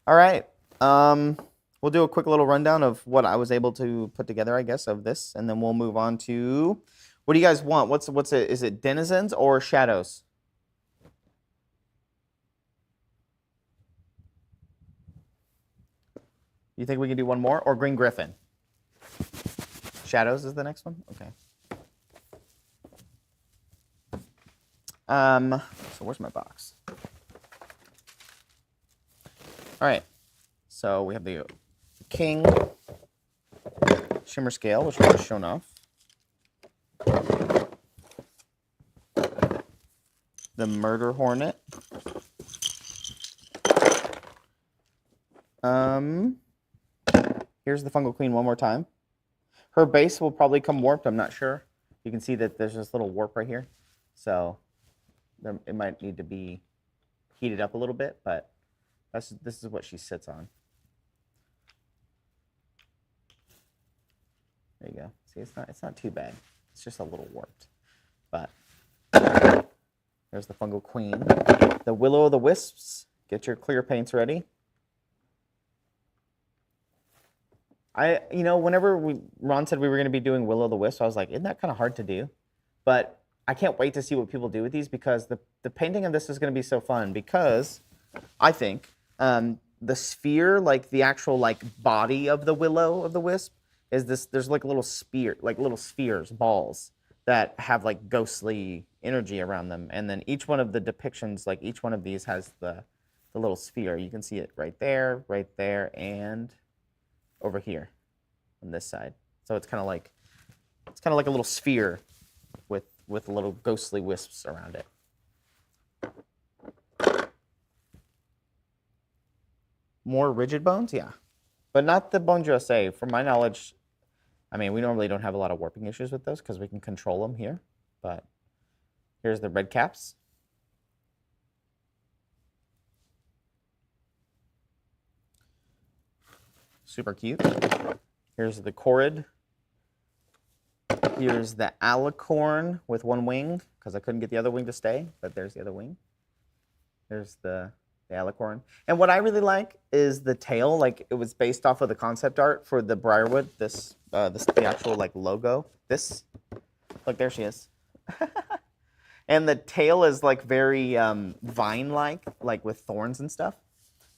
All right. We'll do a quick little rundown of what I was able to put together, I guess, of this, and then we'll move on to, what do you guys want? What's it? Is it denizens or shadows? You think we can do one more, or Green Griffin? Shadows is the next one? Okay. So where's my box? All right. So we have the King Shimmer Scale, which was shown off. The Murder Hornet. Here's the Fungal Queen one more time. Her base will probably come warped, I'm not sure. You can see that there's this little warp right here. So it might need to be heated up a little bit, but this is what she sits on. There you go. See, it's not too bad. It's just a little warped. But there's the Fungal Queen. The Will-o'-the-Wisps. Get your clear paints ready. Whenever Ron said we were going to be doing Will-o'-the-Wisp, I was like, isn't that kind of hard to do? But I can't wait to see what people do with these, because the painting of this is going to be so fun, because I think the sphere, like the actual like body of the Will-o'-the-Wisp, is this, there's like little spheres, balls that have like ghostly energy around them. And then each one of the depictions, like each one of these has the little sphere. You can see it right there, and over here on this side. So it's kind of like a little sphere with little ghostly wisps around it. More rigid bones, yeah. But not the Bones USA. From my knowledge, I mean, we normally don't have a lot of warping issues with those because we can control them here. But here's the red caps. Super cute. Here's the Chorid. Here's the Alicorn with one wing, because I couldn't get the other wing to stay, but there's the other wing. There's the Alicorn. And what I really like is the tail. Like, it was based off of the concept art for the Brierwood, the actual like logo. This, look, there she is. And the tail is like very vine-like, like with thorns and stuff.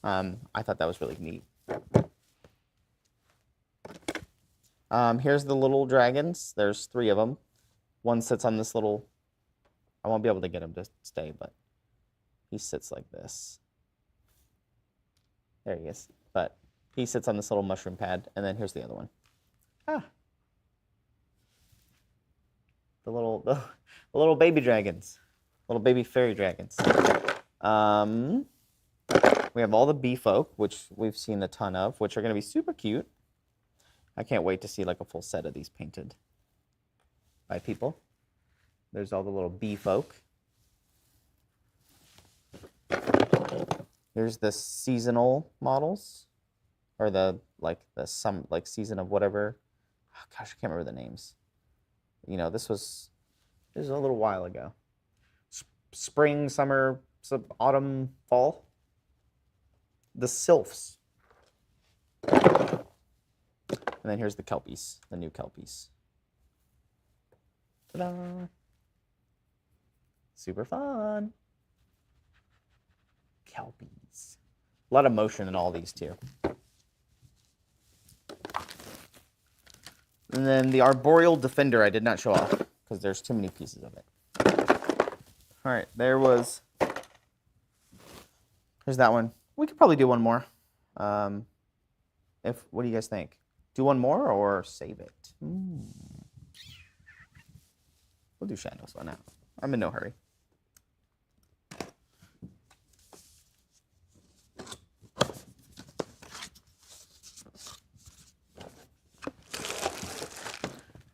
I thought that was really neat. Here's the little dragons. There's 3 of them. One sits on this little, I won't be able to get him to stay, but he sits like this. There he is. But he sits on this little mushroom pad, and then here's the other one. Ah. The little baby dragons. Little baby fairy dragons. We have all the bee folk, which we've seen a ton of, which are going to be super cute. I can't wait to see like a full set of these painted by people. There's all the little bee folk. Here's the seasonal models, or the season of whatever. Oh, gosh, I can't remember the names. You know, this was a little while ago. Spring, summer, autumn, fall. The sylphs. And then here's the kelpies, the new kelpies. Ta-da! Super fun. Kelpies. A lot of motion in all these too. And then the Arboreal Defender I did not show off because there's too many pieces of it. All right, there's that one. We could probably do one more. What do you guys think? Do one more or save it? We'll do shadows. Why not? I'm in no hurry.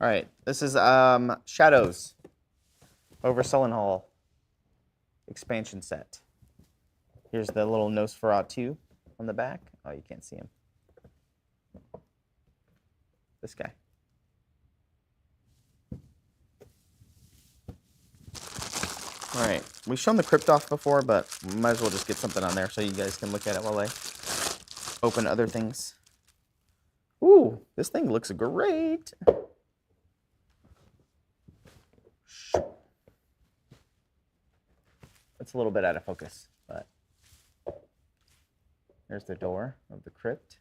All right, this is Shadows over Solen Hall expansion set. Here's the little Nosferatu on the back. Oh, you can't see him. This guy. All right, we've shown the Cryptoff before, but might as well just get something on there so you guys can look at it while I open other things. Ooh, this thing looks great. It's a little bit out of focus, but there's the door of the crypt.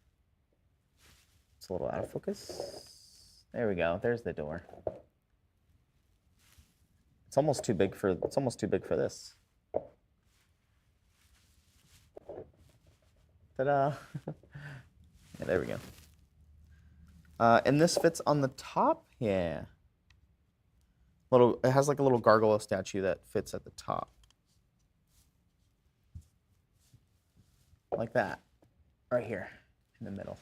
It's a little out of focus. There we go. There's the door. It's almost too big for this. Ta-da! Yeah, there we go. And this fits on the top. Yeah. It has like a little gargoyle statue that fits at the top. Like that. Right here in the middle.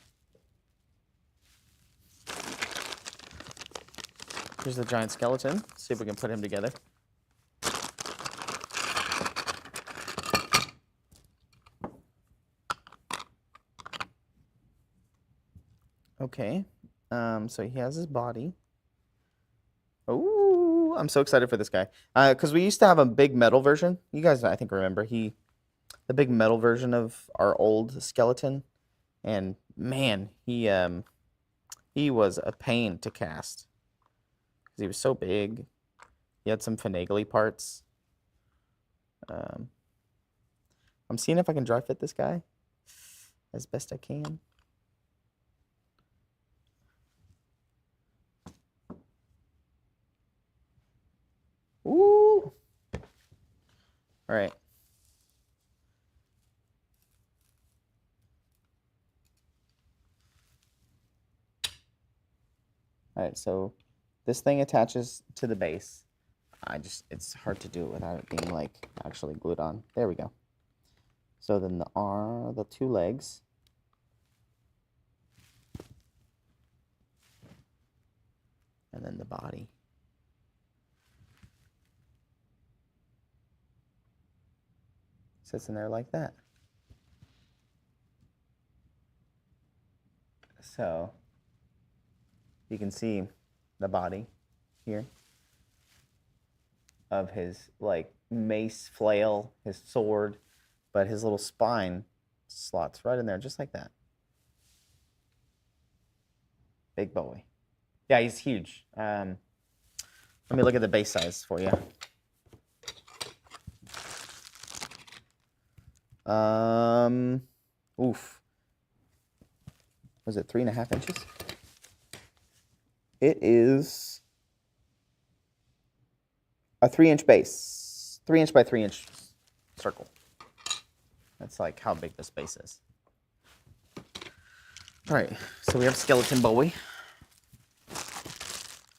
Here's the giant skeleton. Let's see if we can put him together. Okay. So he has his body. Oh, I'm so excited for this guy. Because we used to have a big metal version. You guys, I think, remember the big metal version of our old skeleton. And man, he was a pain to cast. Because he was so big. He had some finagly parts. I'm seeing if I can dry fit this guy as best I can. Ooh. All right. All right, so this thing attaches to the base. It's hard to do it without it being like actually glued on. There we go. So then the 2 legs And then the body. Sits in there like that. So you can see the body here of his like mace flail, his sword, but his little spine slots right in there just like that. Big boy. Yeah, he's huge. Let me look at the base size for you. Oof. Was it 3.5 inches? It is a 3-inch base. 3-inch by 3-inch circle. That's like how big this base is. All right, so we have Skeleton Bowie.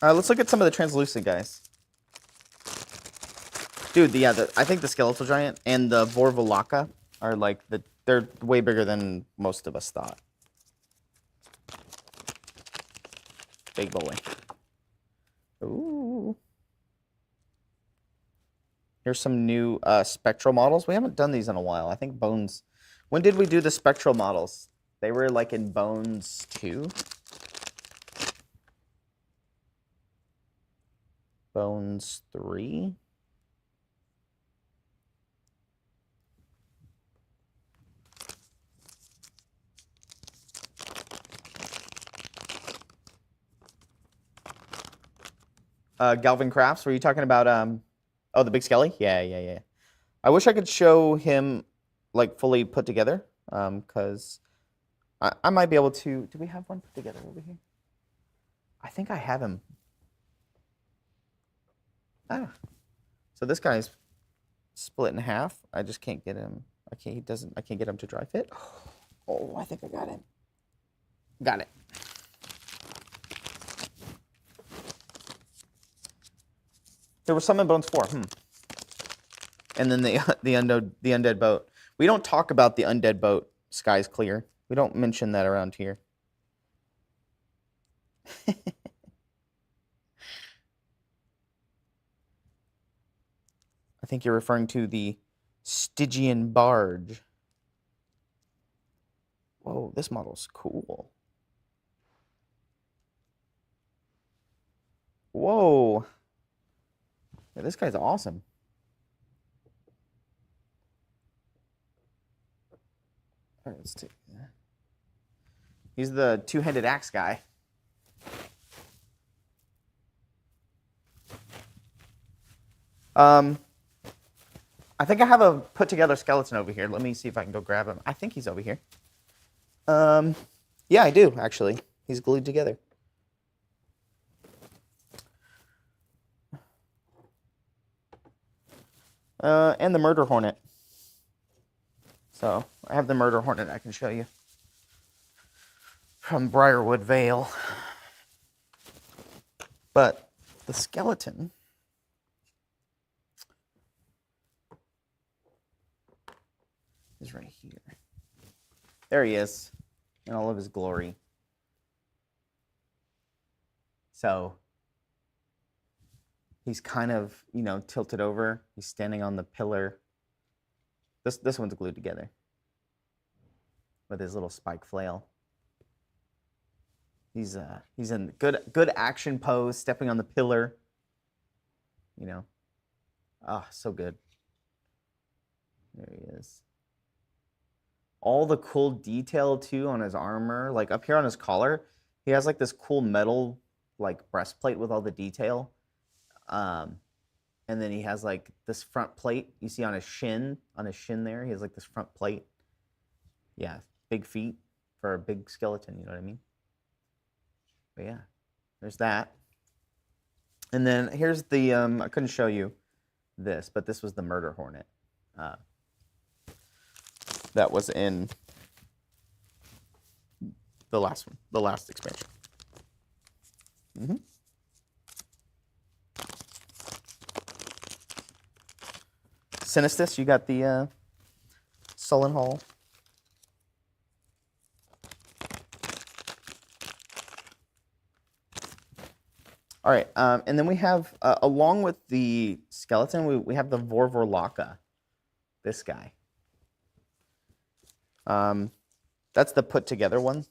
Let's look at some of the translucent guys. Dude, I think the Skeletal Giant and the Vorvalaka are like they're way bigger than most of us thought. Big boy. Ooh. Here's some new spectral models. We haven't done these in a while. I think Bones. When did we do the spectral models? They were like in Bones 2. Bones 3. Galvin Crafts, were you talking about, oh, the big Skelly? Yeah. I wish I could show him, like, fully put together, because I might be able to, do we have one put together over here? I think I have him. So this guy's split in half. I just can't get him, I can't get him to dry fit. Oh, I think I got him. Got it. There was some in Bones 4. And then the undead boat. We don't talk about the undead boat. Sky's clear. We don't mention that around here. I think you're referring to the Stygian barge. Whoa, this model's cool. Whoa. Yeah, this guy's awesome. All right, let's take that. He's the two-handed axe guy. I think I have a put-together skeleton over here. Let me see if I can go grab him. I think he's over here. Yeah, I do, actually. He's glued together. And the Murder Hornet. So, I have the Murder Hornet I can show you. From Brierwood Veil. But the skeleton is right here. There he is, in all of his glory. So, he's kind of, tilted over. He's standing on the pillar. This one's glued together with his little spike flail. He's in good action pose, stepping on the pillar. So good. There he is. All the cool detail too on his armor, like up here on his collar, he has like this cool metal like breastplate with all the detail. And then he has like this front plate you see on his shin there. He has like this front plate. Yeah, big feet for a big skeleton, you know what I mean? But yeah, there's that. And then here's the, I couldn't show you this, but this was the Murder Hornet. That was in the last one, the last expansion. Sinistus, you got the Solen Hall. All right, and then we have, along with the skeleton, we have the Vorvorlaka, this guy. That's the put together one.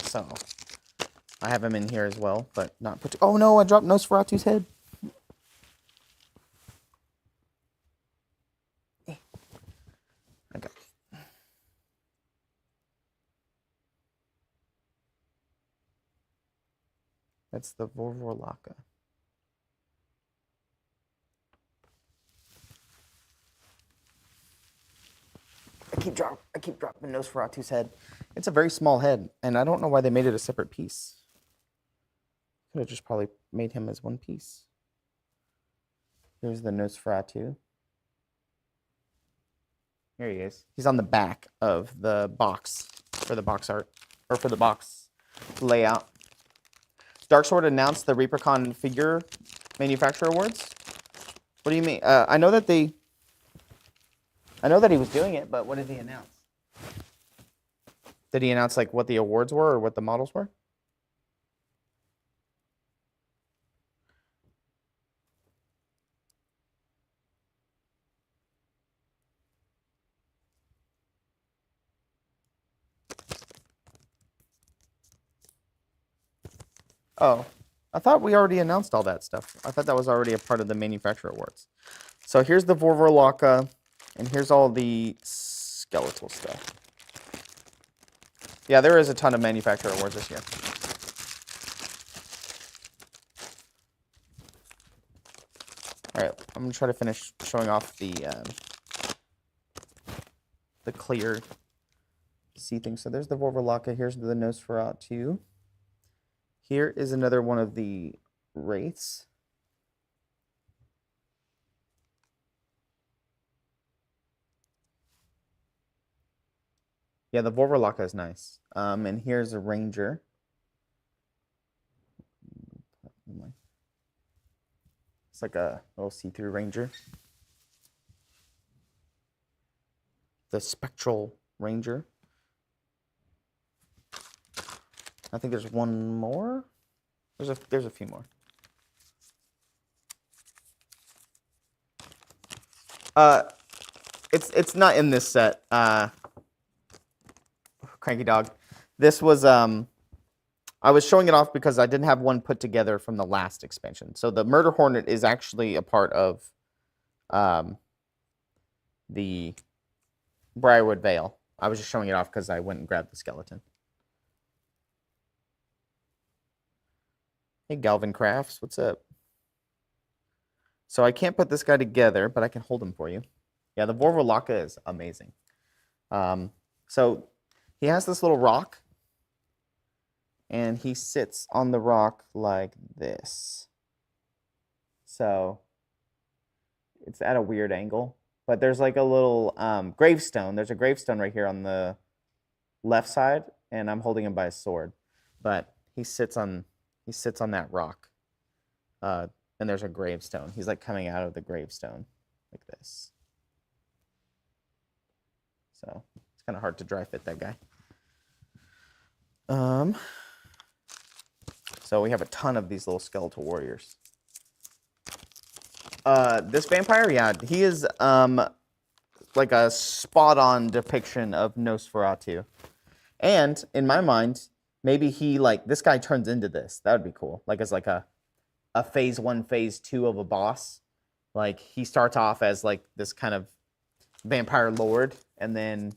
So I have him in here as well, but not put. Oh no! I dropped Nosferatu's head. Okay. That's the Vorvorlaka. I keep dropping Nosferatu's head. It's a very small head, and I don't know why they made it a separate piece. Could have just probably made him as one piece. Here's the Nosferatu. Here he is. He's on the back of the box for the box art, or for the box layout. Darksword announced the ReaperCon figure manufacturer awards. What do you mean? I know that he was doing it, but what did he announce? Did he announce like what the awards were or what the models were? Oh, I thought we already announced all that stuff. I thought that was already a part of the manufacturer awards. So here's the Vorvorlaka, and here's all the skeletal stuff. Yeah, there is a ton of manufacturer awards this year. All right, I'm gonna try to finish showing off the clear see thing. So there's the Vorvorlaka. Here's the Nosferatu. Here is another one of the wraiths. Yeah, the Vorvorlaka is nice. And here's a ranger. It's like a little see-through ranger. The spectral ranger. I think there's one more. There's a few more. It's not in this set. Cranky dog. This was I was showing it off because I didn't have one put together from the last expansion. So the Murder Hornet is actually a part of the Brierwood Veil. I was just showing it off because I went and grabbed the skeleton. Hey, Galvin Crafts, what's up? So I can't put this guy together, but I can hold him for you. Yeah, the Vorvorlaka is amazing. So he has this little rock, and he sits on the rock like this. So it's at a weird angle, but there's like a little gravestone. There's a gravestone right here on the left side, and I'm holding him by his sword. But he sits on that rock, and there's a gravestone. He's like coming out of the gravestone like this. So it's kind of hard to dry fit that guy. So we have a ton of these little skeletal warriors. This vampire, yeah, he is like a spot-on depiction of Nosferatu. And in my mind, maybe he like this guy turns into this. That would be cool. Like as like a phase 1, phase 2 of a boss. Like he starts off as like this kind of vampire lord, and then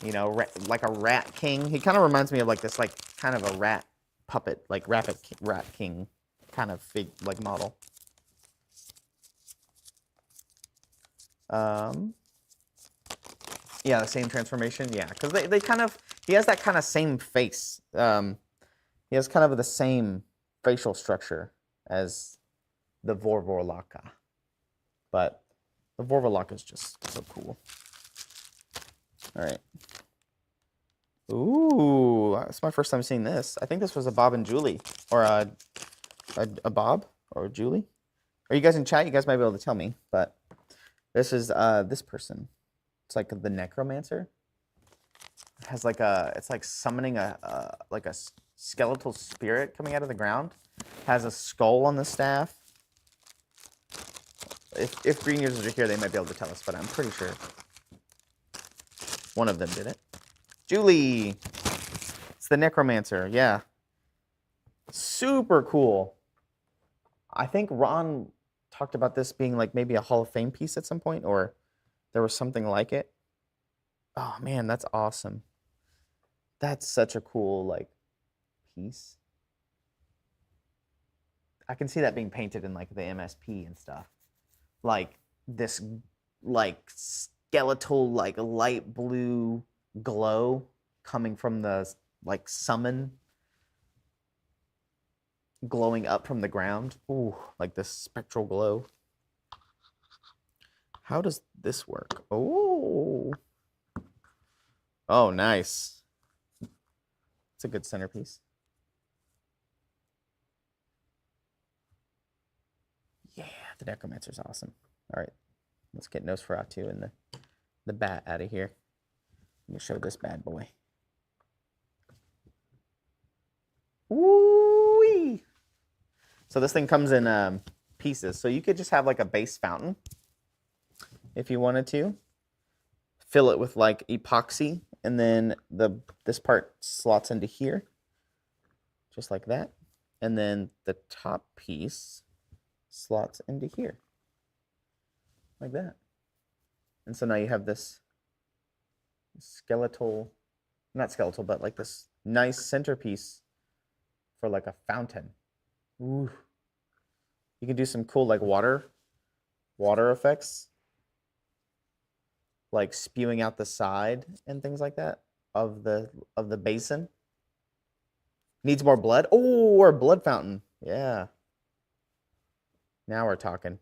you know, like a rat king. He kind of reminds me of like this like kind of a rat puppet, like rat king kind of like model. Yeah, the same transformation. Yeah, because they kind of, he has that kind of same face. He has kind of the same facial structure as the Vorvorlaka. But the Vorvorlaka is just so cool. All right. Ooh, that's my first time seeing this. I think this was a Bob and Julie, or a Bob or a Julie. Are you guys in chat? You guys might be able to tell me, but this is this person. It's like the necromancer. It has like it's like summoning like a skeletal spirit coming out of the ground. Has a skull on the staff. If green users are here, they might be able to tell us, but I'm pretty sure one of them did it. Julie! It's the Necromancer, yeah. Super cool. I think Ron talked about this being like maybe a Hall of Fame piece at some point, or there was something like it. Oh man, that's awesome. That's such a cool like piece. I can see that being painted in like the MSP and stuff. Like this like skeletal like light blue glow coming from the like summon, glowing up from the ground. Ooh, like this spectral glow. How does this work? Oh. Oh, nice. It's a good centerpiece. Yeah, the Necromancer's awesome. All right, let's get Nosferatu and the bat out of here. Let me show this bad boy. Ooh-wee. So this thing comes in pieces. So you could just have like a base fountain if you wanted to. Fill it with like epoxy, and then this part slots into here, just like that. And then the top piece slots into here, like that. And so now you have this skeletal, not skeletal, but like this nice centerpiece for like a fountain. Ooh. You can do some cool like water effects, like spewing out the side and things like that of the basin. Needs more blood. Oh, or a blood fountain. Yeah. Now we're talking.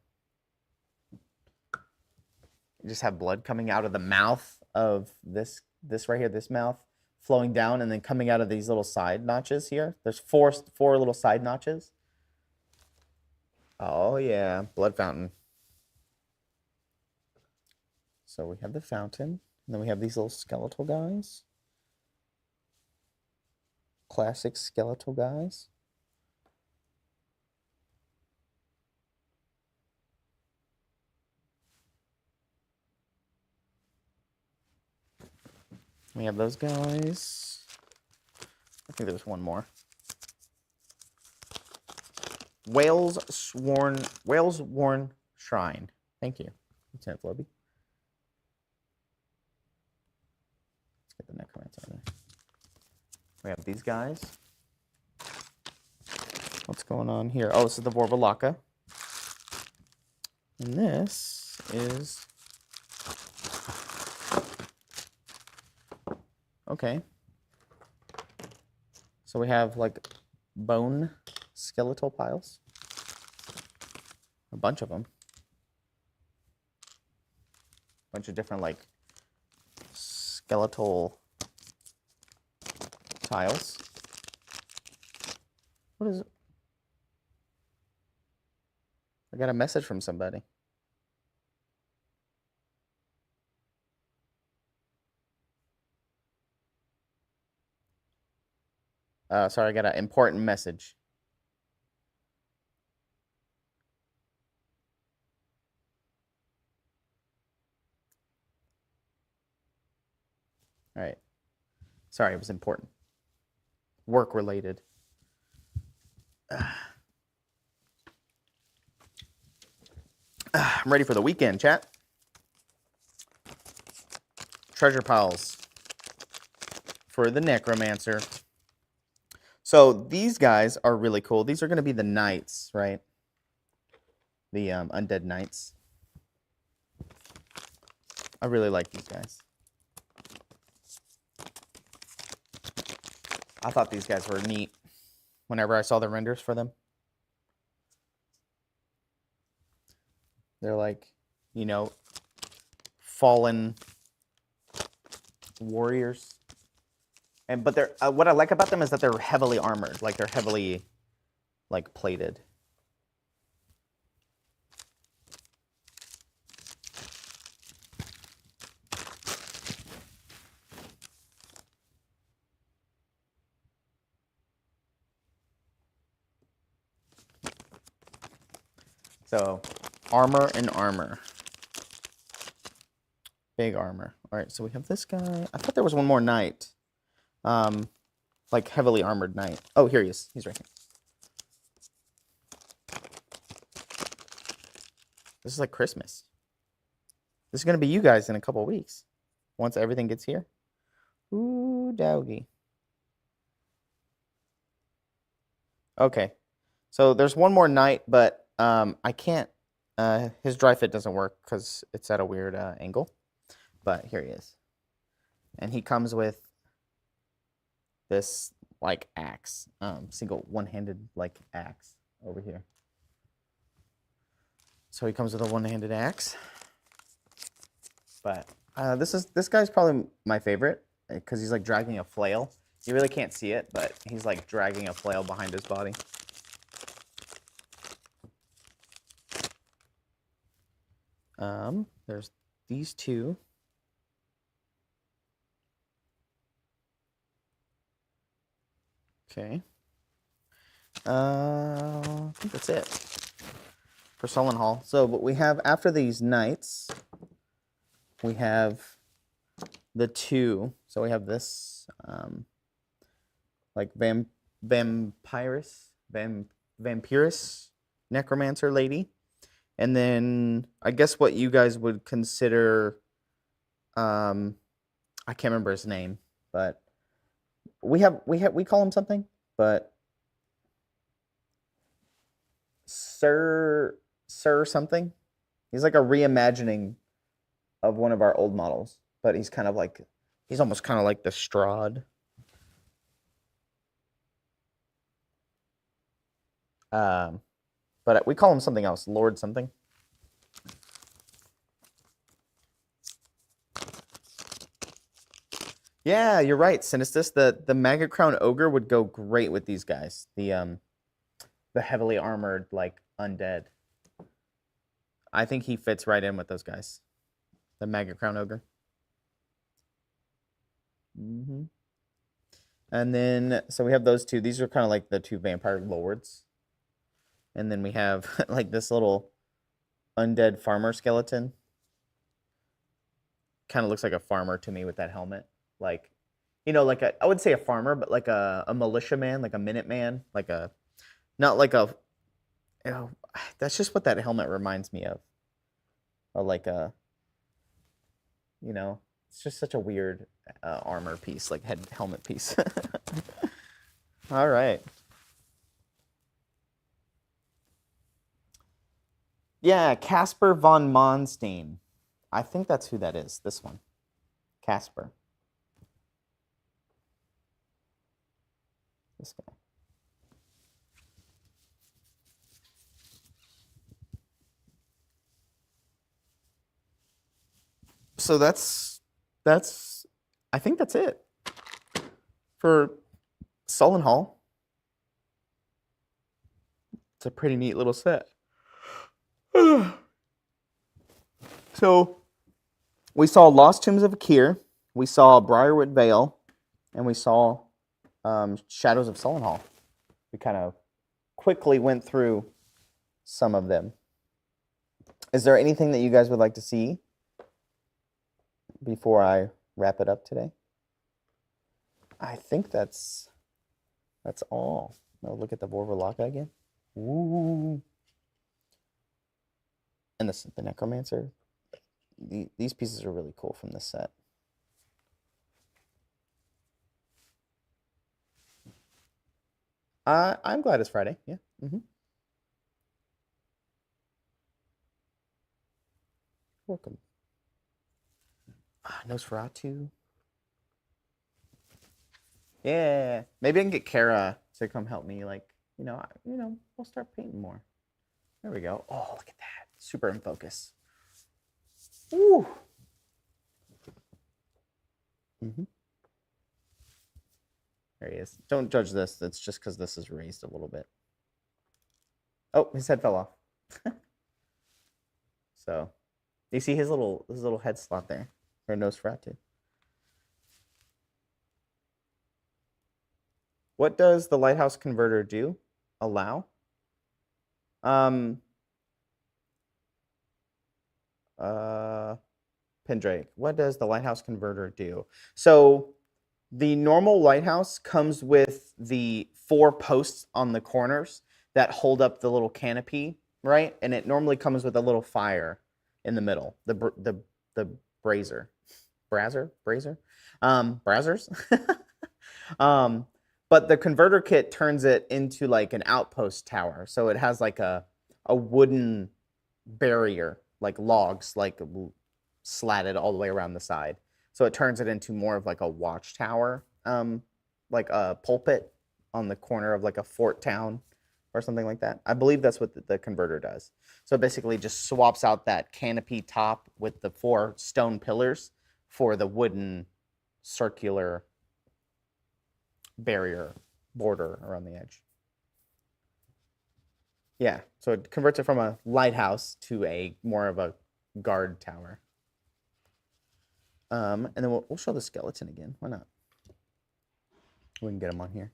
You just have blood coming out of the mouth of this right here, this mouth, flowing down and then coming out of these little side notches here. There's four little side notches. Oh yeah, blood fountain. So we have the fountain, and then we have these little skeletal guys. Classic skeletal guys. We have those guys. I think there's one more. Whale's Worn Shrine. Thank you, Lieutenant Floby. Let's get the Necromancer in there. We have these guys. What's going on here? Oh, this is the Vorvalaka. And this is... Okay. So we have like bone skeletal piles. A bunch of them. A bunch of different like skeletal tiles. What is it? I got a message from somebody. Sorry, I got an important message. All right. Sorry, it was important. Work related. I'm ready for the weekend, chat. Treasure piles for the Necromancer. So these guys are really cool. These are going to be the knights, right? The undead knights. I really like these guys. I thought these guys were neat whenever I saw the renders for them. They're like, you know, fallen warriors. But they're what I like about them is that they're heavily armored, like they're heavily like plated. So armor and armor. Big armor. All right, so we have this guy. I thought there was one more knight. Like heavily armored knight. Oh, here he is. He's right here. This is like Christmas. This is going to be you guys in a couple of weeks. Once everything gets here. Ooh, doggy. Okay. So there's one more knight, but I can't. His dry fit doesn't work because it's at a weird angle. But here he is. And he comes with this like axe, single one-handed like axe over here. So he comes with a one-handed axe. But this guy's probably my favorite because he's like dragging a flail. You really can't see it, but he's like dragging a flail behind his body. There's these two. Okay. I think that's it for Solen Hall. So what we have after these knights, we have the two. So we have this like vampirus necromancer lady. And then I guess what you guys would consider I can't remember his name, but we call him something, but Sir something. He's like a reimagining of one of our old models, but he's almost kind of like the Strahd. But we call him something else, Lord something. Yeah, you're right, Sinistus. The Maggot Crown Ogre would go great with these guys. The heavily armored, like, undead. I think he fits right in with those guys. The Maggot Crown Ogre. And then, so we have those two. These are kind of like the two vampire lords. And then we have, like, this little undead farmer skeleton. Kind of looks like a farmer to me with that helmet. Like, you know, like I would say a farmer, but like a militiaman, like a Minuteman, like a, not like a, you know, that's just what that helmet reminds me of. Or like a, you know, it's just such a weird armor piece, like helmet piece. All right. Yeah, Casper von Monstein. I think that's who that is, this one. Casper. This guy. So that's I think that's it for Solen Hall. It's a pretty neat little set. So we saw Lost Tombs of Hakir, we saw Brierwood Veil, and we saw Shadows of Solen Hall. We kind of quickly went through some of them. Is there anything that you guys would like to see before I wrap it up today? I think that's all. Oh, look at the Vorvalaka again. Ooh. And the Necromancer. These pieces are really cool from this set. I'm glad it's Friday. Yeah. Welcome. Nosferatu. Yeah. Maybe I can get Kara to come help me. Like, we'll start painting more. There we go. Oh, look at that. Super in focus. Ooh. There he is. Don't judge this. It's just because this is raised a little bit. Oh, his head fell off. So, you see his little head slot there, or Nosferatu. What does the lighthouse converter do? Allow? Pendrake, what does the lighthouse converter do? So the normal lighthouse comes with the 4 posts on the corners that hold up the little canopy, right? And it normally comes with a little fire in the middle, the brazier, braziers. But the converter kit turns it into like an outpost tower, so it has like a wooden barrier, like logs, like slatted all the way around the side. So it turns it into more of like a watchtower, like a pulpit on the corner of like a fort town or something like that. I believe that's what the converter does. So it basically just swaps out that canopy top with the 4 stone pillars for the wooden circular barrier border around the edge. Yeah, so it converts it from a lighthouse to a more of a guard tower. And then we'll show the skeleton again. Why not? We can get him on here.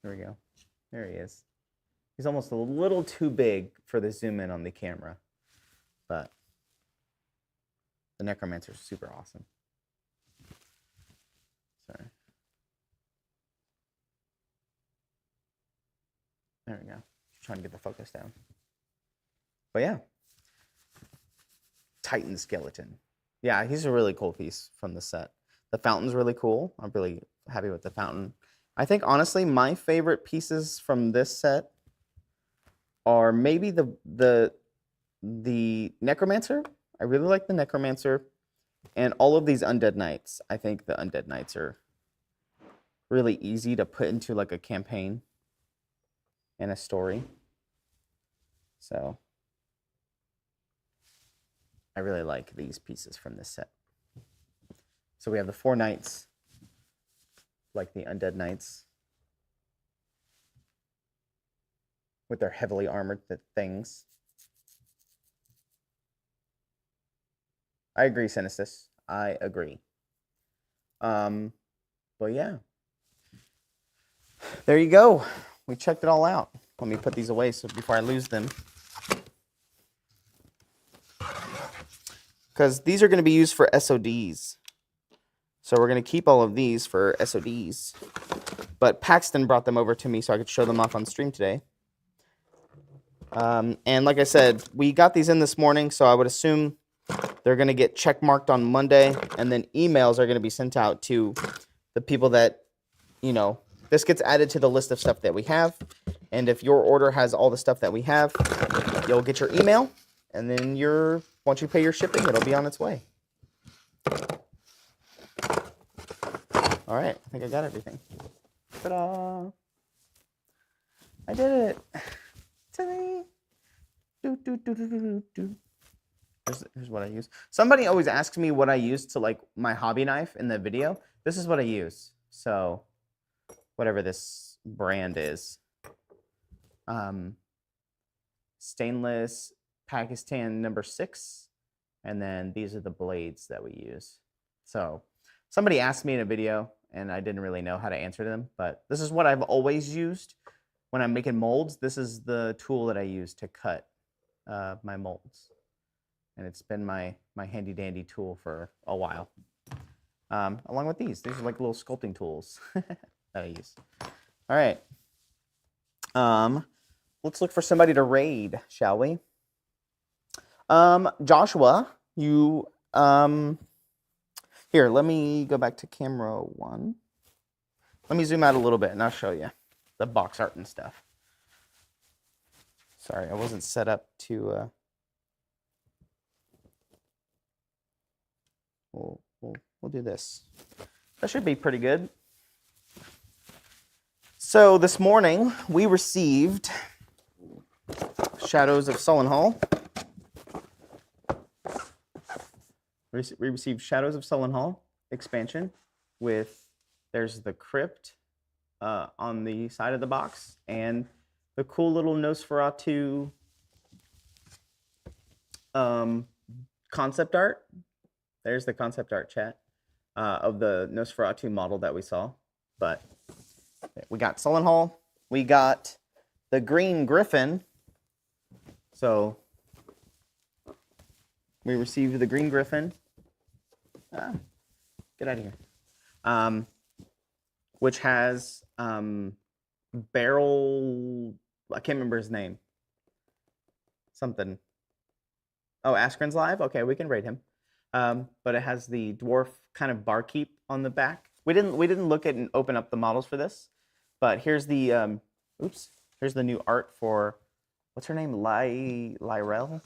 There we go. There he is. He's almost a little too big for the zoom in on the camera, but the necromancer is super awesome. Sorry. There we go. Just trying to get the focus down. But yeah. Titan skeleton. Yeah, he's a really cool piece from the set. The fountain's really cool. I'm really happy with the fountain. I think, honestly, my favorite pieces from this set are maybe the necromancer. I really like the necromancer. And all of these undead knights. I think the undead knights are really easy to put into like a campaign and a story. So I really like these pieces from this set. So we have the 4 knights, like the undead knights, with their heavily armored things. I agree, Sinistus. I agree. But yeah. There you go. We checked it all out. Let me put these away so before I lose them. Because these are going to be used for SODs. So we're going to keep all of these for SODs. But Paxton brought them over to me so I could show them off on stream today. And like I said, we got these in this morning, so I would assume they're going to get check marked on Monday, and then emails are going to be sent out to the people that, you know, this gets added to the list of stuff that we have. And if your order has all the stuff that we have, you'll get your email, and then once you pay your shipping, it'll be on its way. All right, I think I got everything. Ta-da! I did it. Ta-da! Here's what I use. Somebody always asks me what I use to like my hobby knife in the video. This is what I use. So whatever this brand is. Stainless Pakistan number 6. And then these are the blades that we use. So somebody asked me in a video and I didn't really know how to answer them, but this is what I've always used when I'm making molds. This is the tool that I use to cut my molds. And it's been my handy dandy tool for a while. Along with these are like little sculpting tools that I use. All right. Let's look for somebody to raid, shall we? Joshua, you, here, let me go back to camera 1. Let me zoom out a little bit and I'll show you the box art and stuff. Sorry, I wasn't set up to, we'll do this. That should be pretty good. So this morning we received Shadows of Solen Hall. We received Shadows of Solen Hall expansion with, there's the crypt on the side of the box and the cool little Nosferatu concept art. There's the concept art, chat, of the Nosferatu model that we saw. But we got Solen Hall. We got the Green Griffin So we received the Green Griffin. Get out of here. Which has barrel. I can't remember his name. Something. Oh, Askren's live. Okay, we can rate him. But it has the dwarf kind of barkeep on the back. We didn't look at and open up the models for this, but here's the here's the new art for what's her name? Lyriel?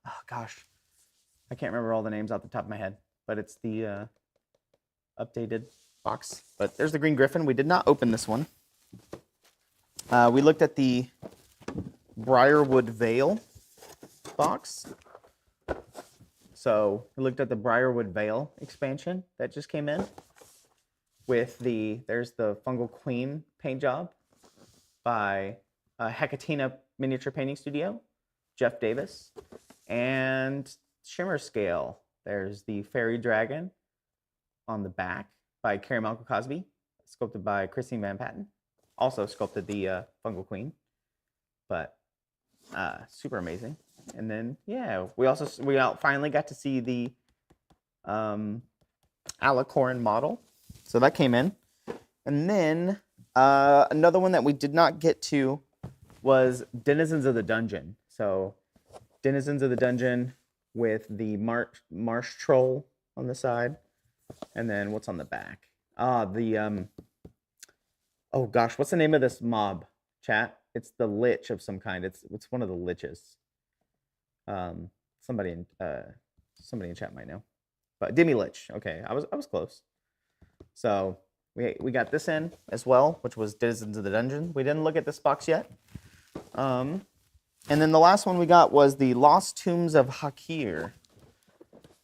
Oh gosh, I can't remember all the names off the top of my head, but it's the updated box. But there's the Green Griffin. We did not open this one. We looked at the Brierwood Veil box. So we looked at the Brierwood Veil expansion that just came in with there's the Fungal Queen paint job by Hecatina Miniature Painting Studio, Jeff Davis, and Shimmer Scale. There's the Fairy Dragon on the back by Carrie Malcolm Cosby, sculpted by Christine Van Patten. Also sculpted the Fungal Queen, but super amazing. And then yeah, we finally got to see the Alicorn model, so that came in. And then another one that we did not get to was Denizens of the Dungeon. So Denizens of the Dungeon with the marsh troll on the side, and then what's on the back? Oh gosh, what's the name of this mob, chat? It's the Lich of some kind. It's one of the Liches. Somebody in chat might know, but Demi Lich. Okay, I was close. So we got this in as well, which was Denizens of the Dungeon. We didn't look at this box yet. And then the last one we got was the Lost Tombs of Hakir,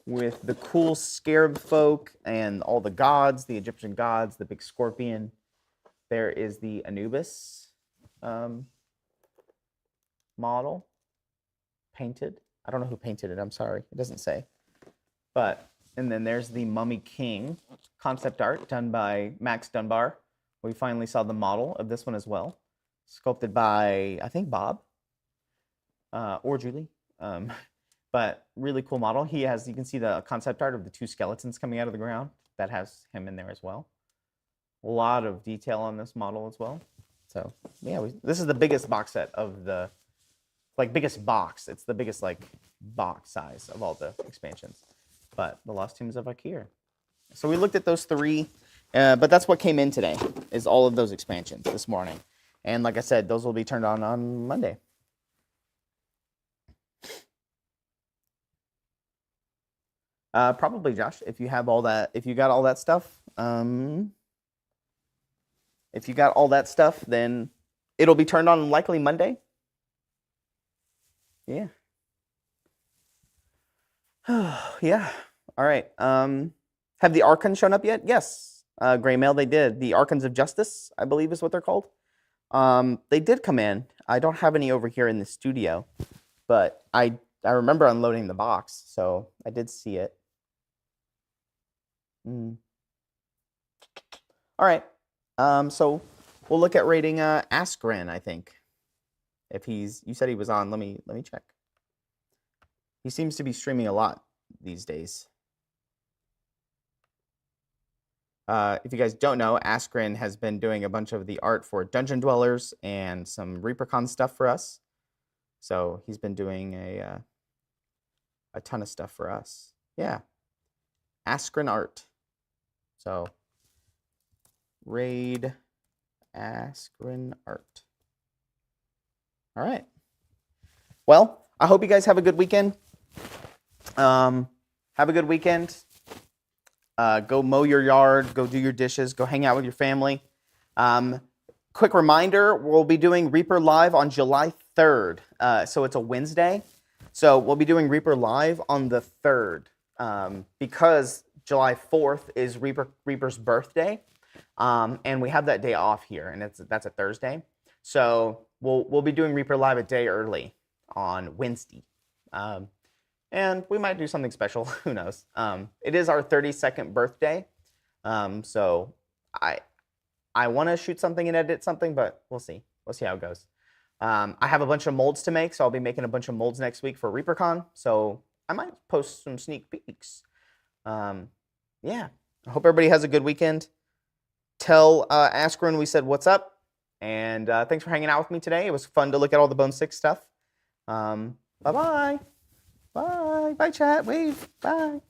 with the cool scarab folk and all the gods, the Egyptian gods, the big scorpion. There is the Anubis model, painted. I don't know who painted it. I'm sorry. It doesn't say. And then there's the Mummy King concept art done by Max Dunbar. We finally saw the model of this one as well, sculpted by, I think, Bob or Julie. But really cool model. You can see the concept art of the two skeletons coming out of the ground. That has him in there as well. A lot of detail on this model as well. So yeah, this is the biggest box set of the, biggest box. It's the biggest box size of all the expansions. But the Lost Tombs of Hakir. So we looked at those three, but that's what came in today, is all of those expansions this morning. And like I said, those will be turned on Monday. Probably, Josh, if you have all that, if you got all that stuff, then it'll be turned on likely Monday. Yeah. Yeah. All right. Have the Archons shown up yet? Yes. Gray Mail, they did. The Archons of Justice, I believe is what they're called. They did come in. I don't have any over here in the studio, but I remember unloading the box, so I did see it. All right. So we'll look at rating Askren, I think. You said he was on. Let me check. He seems to be streaming a lot these days. If you guys don't know, Askren has been doing a bunch of the art for Dungeon Dwellers and some ReaperCon stuff for us. So he's been doing a ton of stuff for us. Yeah. Askren art. So raid Askren art. All right. Well, I hope you guys have a good weekend. Have a good weekend. Go mow your yard, go do your dishes, go hang out with your family. Quick reminder, we'll be doing Reaper Live on July 3rd. So it's a Wednesday. So we'll be doing Reaper Live on the 3rd because July 4th is Reaper's birthday. And we have that day off here, and that's a Thursday. So we'll be doing Reaper Live a day early on Wednesday. And we might do something special. Who knows? It is our 32nd birthday. So I want to shoot something and edit something, but we'll see. We'll see how it goes. I have a bunch of molds to make, so I'll be making a bunch of molds next week for ReaperCon. So I might post some sneak peeks. Yeah, I hope everybody has a good weekend. Tell Askren we said what's up, and thanks for hanging out with me today. It was fun to look at all the Bone 6 stuff. Bye-bye. Bye. Bye, chat. Wave. Bye.